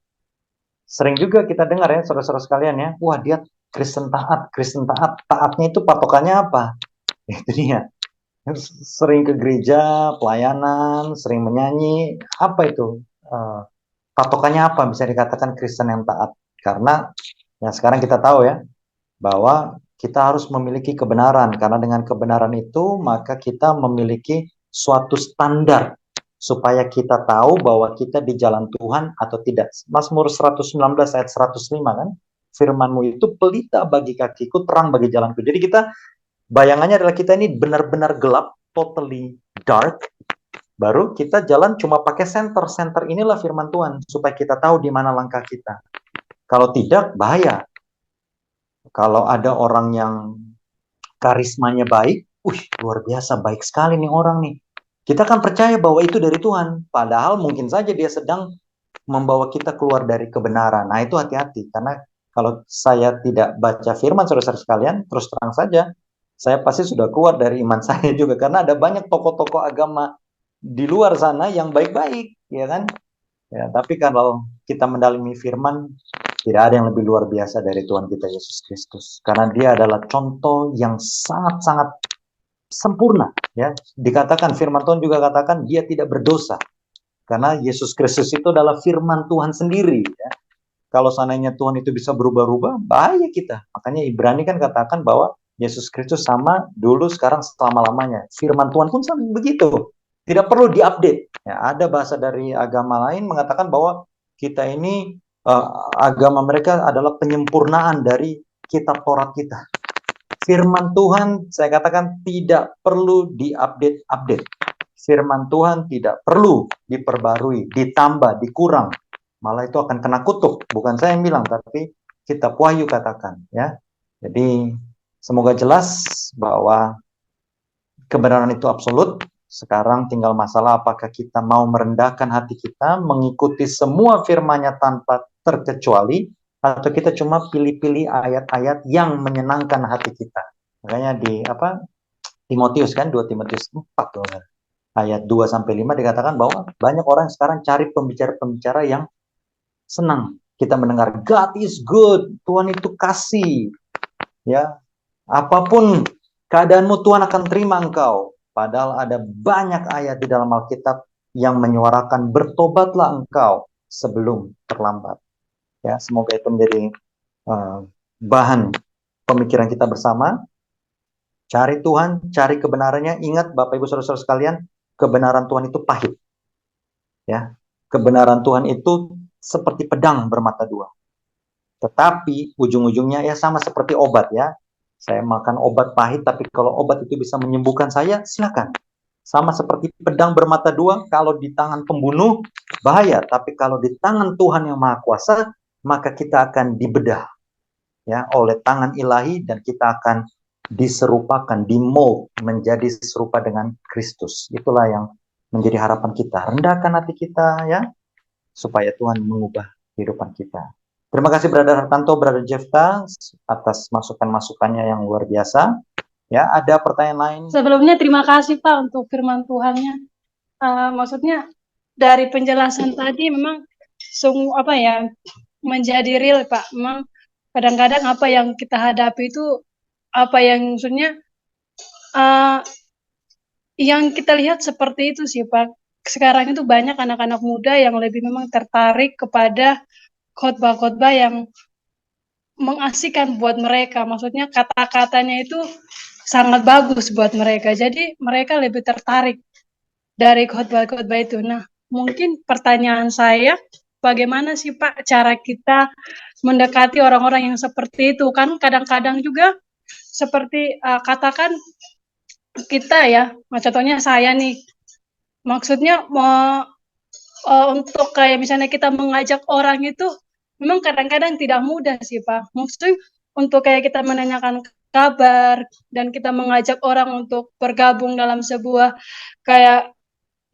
sering juga kita dengar ya saudara-saudara sekalian ya, wah dia Kristen taat, taatnya itu patokannya apa? Itu dia. Sering ke gereja, pelayanan, sering menyanyi, apa itu? Patokannya apa bisa dikatakan Kristen yang taat? Karena yang sekarang kita tahu ya, bahwa kita harus memiliki kebenaran, karena dengan kebenaran itu maka kita memiliki suatu standar supaya kita tahu bahwa kita di jalan Tuhan atau tidak. Mazmur 119 ayat 105 kan, firman-Mu itu pelita bagi kakiku, terang bagi jalanku. Jadi kita bayangannya adalah kita ini benar-benar gelap, totally dark, baru kita jalan cuma pakai senter. Senter inilah firman Tuhan supaya kita tahu di mana langkah kita. Kalau tidak, bahaya. Kalau ada orang yang karismanya baik, luar biasa, baik sekali nih orang nih. Kita kan percaya bahwa itu dari Tuhan. Padahal mungkin saja dia sedang membawa kita keluar dari kebenaran. Nah itu hati-hati. Karena kalau saya tidak baca firman saudara-saudara sekalian, terus terang saja, saya pasti sudah keluar dari iman saya juga. Karena ada banyak tokoh-tokoh agama di luar sana yang baik-baik, ya kan? Ya, tapi kalau kita mendalami firman, tidak ada yang lebih luar biasa dari Tuhan kita Yesus Kristus. Karena dia adalah contoh yang sangat-sangat sempurna. Ya, dikatakan firman Tuhan juga katakan dia tidak berdosa. Karena Yesus Kristus itu adalah firman Tuhan sendiri. Ya. Kalau seandainya Tuhan itu bisa berubah-ubah, bahaya kita. Makanya Ibrani kan katakan bahwa Yesus Kristus sama dulu, sekarang, selama-lamanya. Firman Tuhan pun sama begitu. Tidak perlu diupdate. Ya, ada bahasa dari agama lain mengatakan bahwa kita ini agama mereka adalah penyempurnaan dari kitab Taurat kita. Firman Tuhan, saya katakan, tidak perlu diupdate. Firman Tuhan tidak perlu diperbarui, ditambah, dikurang. Malah itu akan kena kutuk. Bukan saya yang bilang, tapi kitab Wahyu katakan. Ya. Jadi semoga jelas bahwa kebenaran itu absolut. Sekarang tinggal masalah apakah kita mau merendahkan hati kita, mengikuti semua firman-Nya tanpa terkecuali, atau kita cuma pilih-pilih ayat-ayat yang menyenangkan hati kita. Makanya di Timotius kan, 2 Timotius 4 ayat 2 sampai 5 dikatakan bahwa banyak orang sekarang cari pembicara-pembicara yang senang kita mendengar God is good, Tuhan itu kasih. Ya, apapun keadaanmu Tuhan akan terima engkau. Padahal ada banyak ayat di dalam Alkitab yang menyuarakan bertobatlah engkau sebelum terlambat. Ya, semoga itu menjadi bahan pemikiran kita bersama. Cari Tuhan, cari kebenarannya. Ingat Bapak Ibu Saudara-saudara sekalian, kebenaran Tuhan itu pahit. Ya, kebenaran Tuhan itu seperti pedang bermata dua. Tetapi ujung-ujungnya ya sama seperti obat ya. Saya makan obat pahit, tapi kalau obat itu bisa menyembuhkan saya, silakan. Sama seperti pedang bermata dua, kalau di tangan pembunuh, bahaya. Tapi kalau di tangan Tuhan yang Maha Kuasa, maka kita akan dibedah ya oleh tangan ilahi, dan kita akan diserupakan, dimold menjadi serupa dengan Kristus. Itulah yang menjadi harapan kita. Rendahkan hati kita ya, supaya Tuhan mengubah kehidupan kita. Terima kasih Brother Hartanto, Brother Jefta atas masukan-masukannya yang luar biasa. Ya, ada pertanyaan lain? Sebelumnya terima kasih Pak untuk firman Tuhannya. Maksudnya dari penjelasan tadi memang semua menjadi real Pak. Memang kadang-kadang apa yang kita hadapi itu apa yang maksudnya yang kita lihat seperti itu sih Pak. Sekarang itu banyak anak-anak muda yang lebih memang tertarik kepada khotbah-khotbah yang mengasihkan buat mereka. Maksudnya kata-katanya itu sangat bagus buat mereka. Jadi mereka lebih tertarik dari khotbah-khotbah itu. Nah, mungkin pertanyaan saya, bagaimana sih Pak cara kita mendekati orang-orang yang seperti itu? Kan kadang-kadang juga seperti katakan kita ya, contohnya saya nih, maksudnya untuk kayak misalnya kita mengajak orang itu memang kadang-kadang tidak mudah sih Pak. Maksudnya untuk kayak kita menanyakan kabar dan kita mengajak orang untuk bergabung dalam sebuah kayak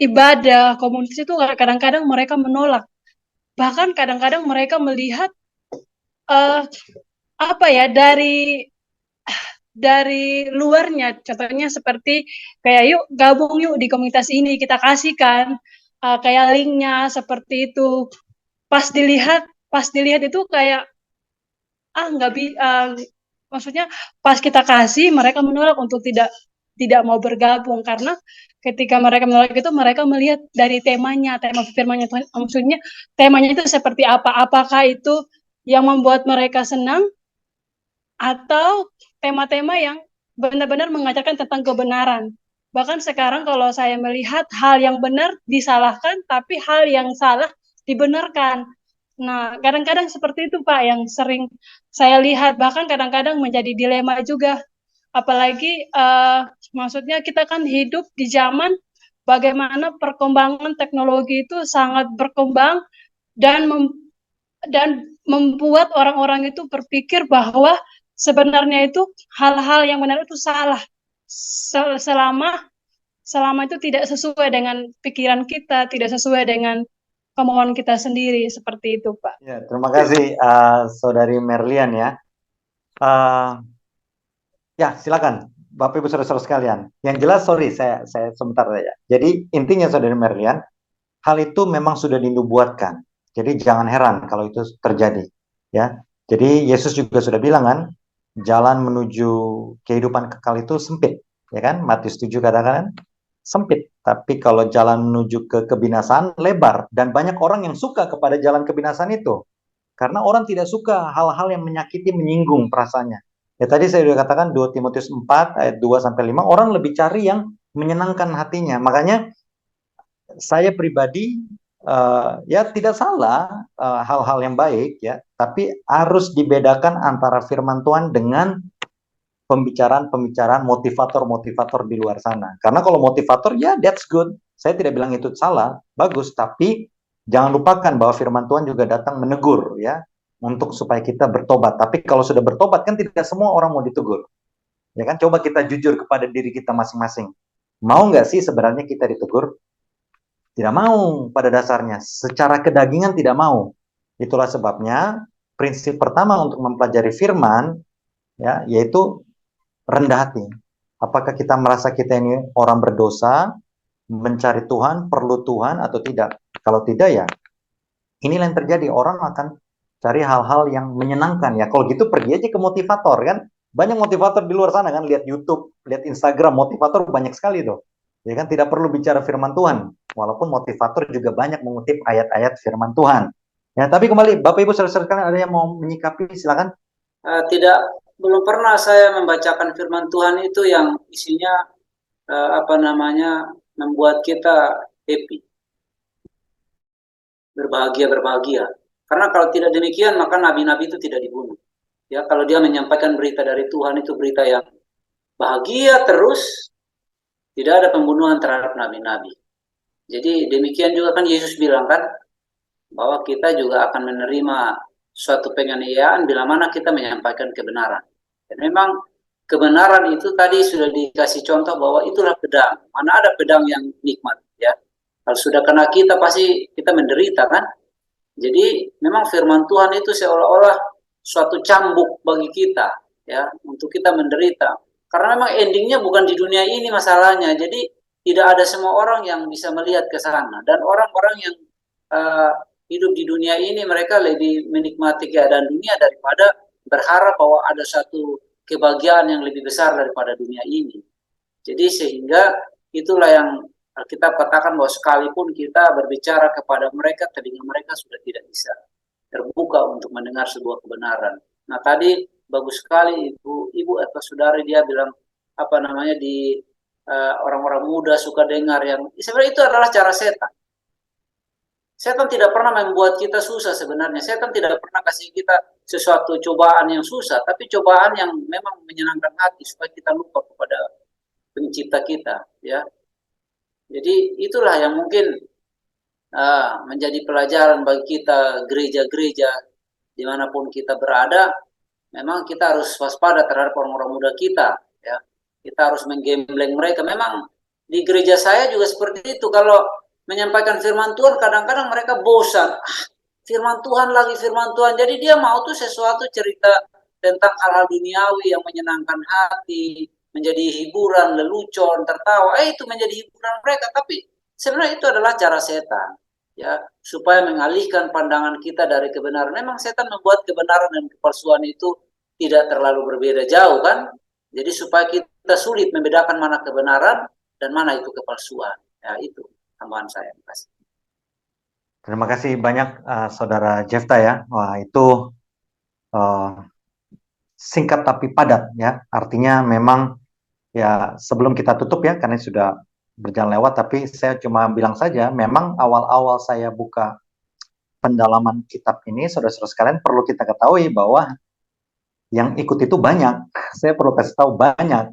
ibadah komunitas itu kadang-kadang mereka menolak. Bahkan kadang-kadang mereka melihat eh apa ya dari luarnya, contohnya seperti kayak yuk gabung yuk di komunitas ini, kita kasihkan kayak linknya seperti itu. Pas dilihat itu kayak nggak bi maksudnya pas kita kasih mereka menolak untuk tidak tidak mau bergabung karena ketika mereka menolak itu mereka melihat dari tema firmannya Tuhan, maksudnya temanya itu seperti apa, apakah itu yang membuat mereka senang atau tema-tema yang benar-benar mengajarkan tentang kebenaran. Bahkan sekarang kalau saya melihat hal yang benar disalahkan, tapi hal yang salah dibenarkan. Nah, kadang-kadang seperti itu Pak yang sering saya lihat, bahkan kadang-kadang menjadi dilema juga. Apalagi maksudnya kita kan hidup di zaman bagaimana perkembangan teknologi itu sangat berkembang dan dan membuat orang-orang itu berpikir bahwa sebenarnya itu hal-hal yang benar itu salah selama selama itu tidak sesuai dengan pikiran kita, tidak sesuai dengan kemauan kita sendiri, seperti itu, Pak. Ya, terima kasih Saudari Merlian ya. Ya, silakan Bapak Ibu Saudara-saudara sekalian. Yang jelas, sorry, saya sebentar saja. Jadi intinya Saudari Merlian, hal itu memang sudah dinubuatkan. Jadi jangan heran kalau itu terjadi, ya. Jadi Yesus juga sudah bilang kan, jalan menuju kehidupan kekal itu sempit, ya kan? Matius 7 katakan sempit. Tapi kalau jalan menuju ke kebinasaan lebar dan banyak orang yang suka kepada jalan kebinasaan itu. Karena orang tidak suka hal-hal yang menyakiti, menyinggung perasaannya. Ya tadi saya sudah katakan 2 Timotius 4 ayat 2 sampai 5, orang lebih cari yang menyenangkan hatinya. Makanya saya pribadi ya tidak salah hal-hal yang baik ya, tapi harus dibedakan antara firman Tuhan dengan pembicaraan-pembicaraan motivator-motivator di luar sana. Karena kalau motivator ya that's good. Saya tidak bilang itu salah, bagus, tapi jangan lupakan bahwa firman Tuhan juga datang menegur ya untuk supaya kita bertobat. Tapi kalau sudah bertobat kan tidak semua orang mau ditegur. Ya kan, coba kita jujur kepada diri kita masing-masing. Mau nggak sih sebenarnya kita ditegur? Tidak mau pada dasarnya. Secara kedagingan tidak mau. Itulah sebabnya prinsip pertama untuk mempelajari firman ya yaitu rendah hati. Apakah kita merasa kita ini orang berdosa, mencari Tuhan, perlu Tuhan atau tidak? Kalau tidak ya, inilah yang terjadi. Orang akan cari hal-hal yang menyenangkan ya. Kalau gitu pergi aja ke motivator kan. Banyak motivator di luar sana kan, lihat YouTube, lihat Instagram, motivator banyak sekali tuh. Ya kan, tidak perlu bicara firman Tuhan. Walaupun motivator juga banyak mengutip ayat-ayat firman Tuhan. Ya, tapi kembali Bapak Ibu saudara-saudara ada yang mau menyikapi silakan. Tidak, belum pernah saya membacakan firman Tuhan itu yang isinya membuat kita happy, berbahagia. Karena kalau tidak demikian maka nabi-nabi itu tidak dibunuh. Ya, kalau dia menyampaikan berita dari Tuhan itu berita yang bahagia terus, tidak ada pembunuhan terhadap nabi-nabi. Jadi demikian juga kan Yesus bilang kan bahwa kita juga akan menerima suatu penganiayaan bila mana kita menyampaikan kebenaran. Dan memang kebenaran itu tadi sudah dikasih contoh bahwa itulah pedang. Mana ada pedang yang nikmat ya. Kalau sudah kena kita pasti kita menderita kan. Jadi memang firman Tuhan itu seolah-olah suatu cambuk bagi kita ya untuk kita menderita. Karena memang endingnya bukan di dunia ini masalahnya. Jadi tidak ada semua orang yang bisa melihat ke sana. Dan orang-orang yang hidup di dunia ini mereka lebih menikmati keadaan dunia daripada berharap bahwa ada satu kebahagiaan yang lebih besar daripada dunia ini. Jadi sehingga itulah yang Alkitab katakan bahwa sekalipun kita berbicara kepada mereka, telinga mereka sudah tidak bisa terbuka untuk mendengar sebuah kebenaran. Nah tadi bagus sekali ibu atau saudari dia bilang apa namanya di orang-orang muda suka dengar yang sebenarnya itu adalah cara setan. Setan tidak pernah membuat kita susah sebenarnya. Setan tidak pernah kasih kita sesuatu cobaan yang susah, tapi cobaan yang memang menyenangkan hati supaya kita lupa kepada pencipta kita, ya. Jadi itulah yang mungkin menjadi pelajaran bagi kita gereja-gereja dimanapun kita berada. Memang kita harus waspada terhadap orang-orang muda kita, ya. Kita harus menggembleng mereka. Memang di gereja saya juga seperti itu. Kalau menyampaikan firman Tuhan, kadang-kadang mereka bosan. Firman Tuhan lagi, firman Tuhan. Jadi dia mau tuh sesuatu cerita tentang hal-hal duniawi yang menyenangkan hati, menjadi hiburan, lelucon, tertawa. Itu menjadi hiburan mereka. Tapi sebenarnya itu adalah cara setan, ya, supaya mengalihkan pandangan kita dari kebenaran. Memang setan membuat kebenaran dan kepalsuan itu tidak terlalu berbeda jauh, kan? Jadi supaya kita sulit membedakan mana kebenaran dan mana itu kepalsuan. Ya, itu tambahan saya. Terima kasih. Terima kasih banyak Saudara Jefta ya. Wah, itu singkat tapi padat ya. Artinya memang ya sebelum kita tutup ya, karena sudah berjalan lewat, tapi saya cuma bilang saja, memang awal-awal saya buka pendalaman kitab ini, saudara-saudara sekalian perlu kita ketahui bahwa yang ikut itu banyak. Saya perlu kasih tahu banyak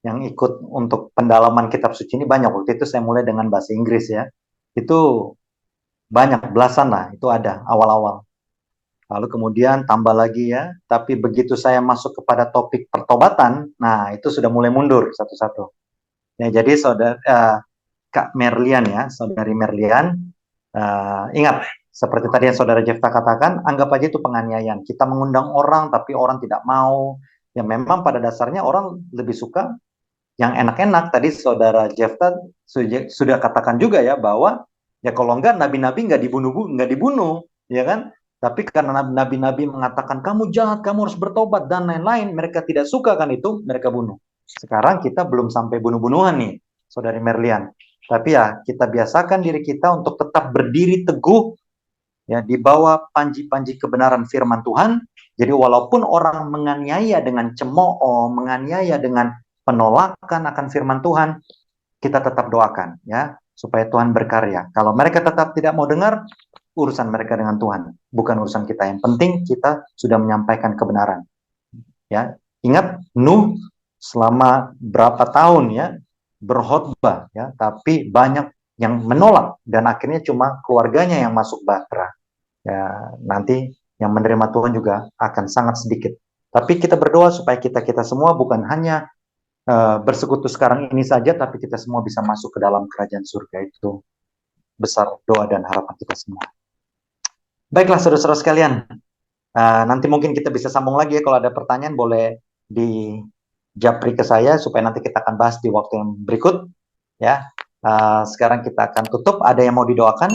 yang ikut untuk pendalaman kitab suci ini banyak. Waktu itu saya mulai dengan bahasa Inggris ya. Itu banyak, belasan lah, itu ada awal-awal. Lalu kemudian tambah lagi ya, tapi begitu saya masuk kepada topik pertobatan, nah itu sudah mulai mundur satu-satu. Ya, jadi saudara Kak Merlian ya, saudari Merlian, ingat seperti tadi yang saudara Jefta katakan, anggap aja itu penganiayaan. Kita mengundang orang tapi orang tidak mau. Ya memang pada dasarnya orang lebih suka yang enak-enak. Tadi saudara Jefta sudah katakan juga ya bahwa ya kalau enggak nabi-nabi nggak dibunuh, ya kan? Tapi karena nabi-nabi mengatakan kamu jahat, kamu harus bertobat dan lain-lain, mereka tidak suka kan itu, mereka bunuh. Sekarang kita belum sampai bunuh-bunuhan nih, saudari Merlian. Tapi ya kita biasakan diri kita untuk tetap berdiri teguh ya di bawah panji-panji kebenaran firman Tuhan. Jadi walaupun orang menganiaya dengan cemooh, menganiaya dengan penolakan akan firman Tuhan, kita tetap doakan ya supaya Tuhan berkarya. Kalau mereka tetap tidak mau dengar, urusan mereka dengan Tuhan, bukan urusan kita. Yang penting kita sudah menyampaikan kebenaran. Ya, ingat Nuh selama berapa tahun ya berkhotbah ya, tapi banyak yang menolak dan akhirnya cuma keluarganya yang masuk bahtera. Ya, nanti yang menerima Tuhan juga akan sangat sedikit. Tapi kita berdoa supaya kita semua bukan hanya bersekutu sekarang ini saja, tapi kita semua bisa masuk ke dalam kerajaan surga. Itu besar doa dan harapan kita semua. Baiklah saudara-saudara sekalian, nanti mungkin kita bisa sambung lagi ya, kalau ada pertanyaan boleh di japri ke saya supaya nanti kita akan bahas di waktu yang berikut ya. Sekarang kita akan tutup. Ada yang mau didoakan?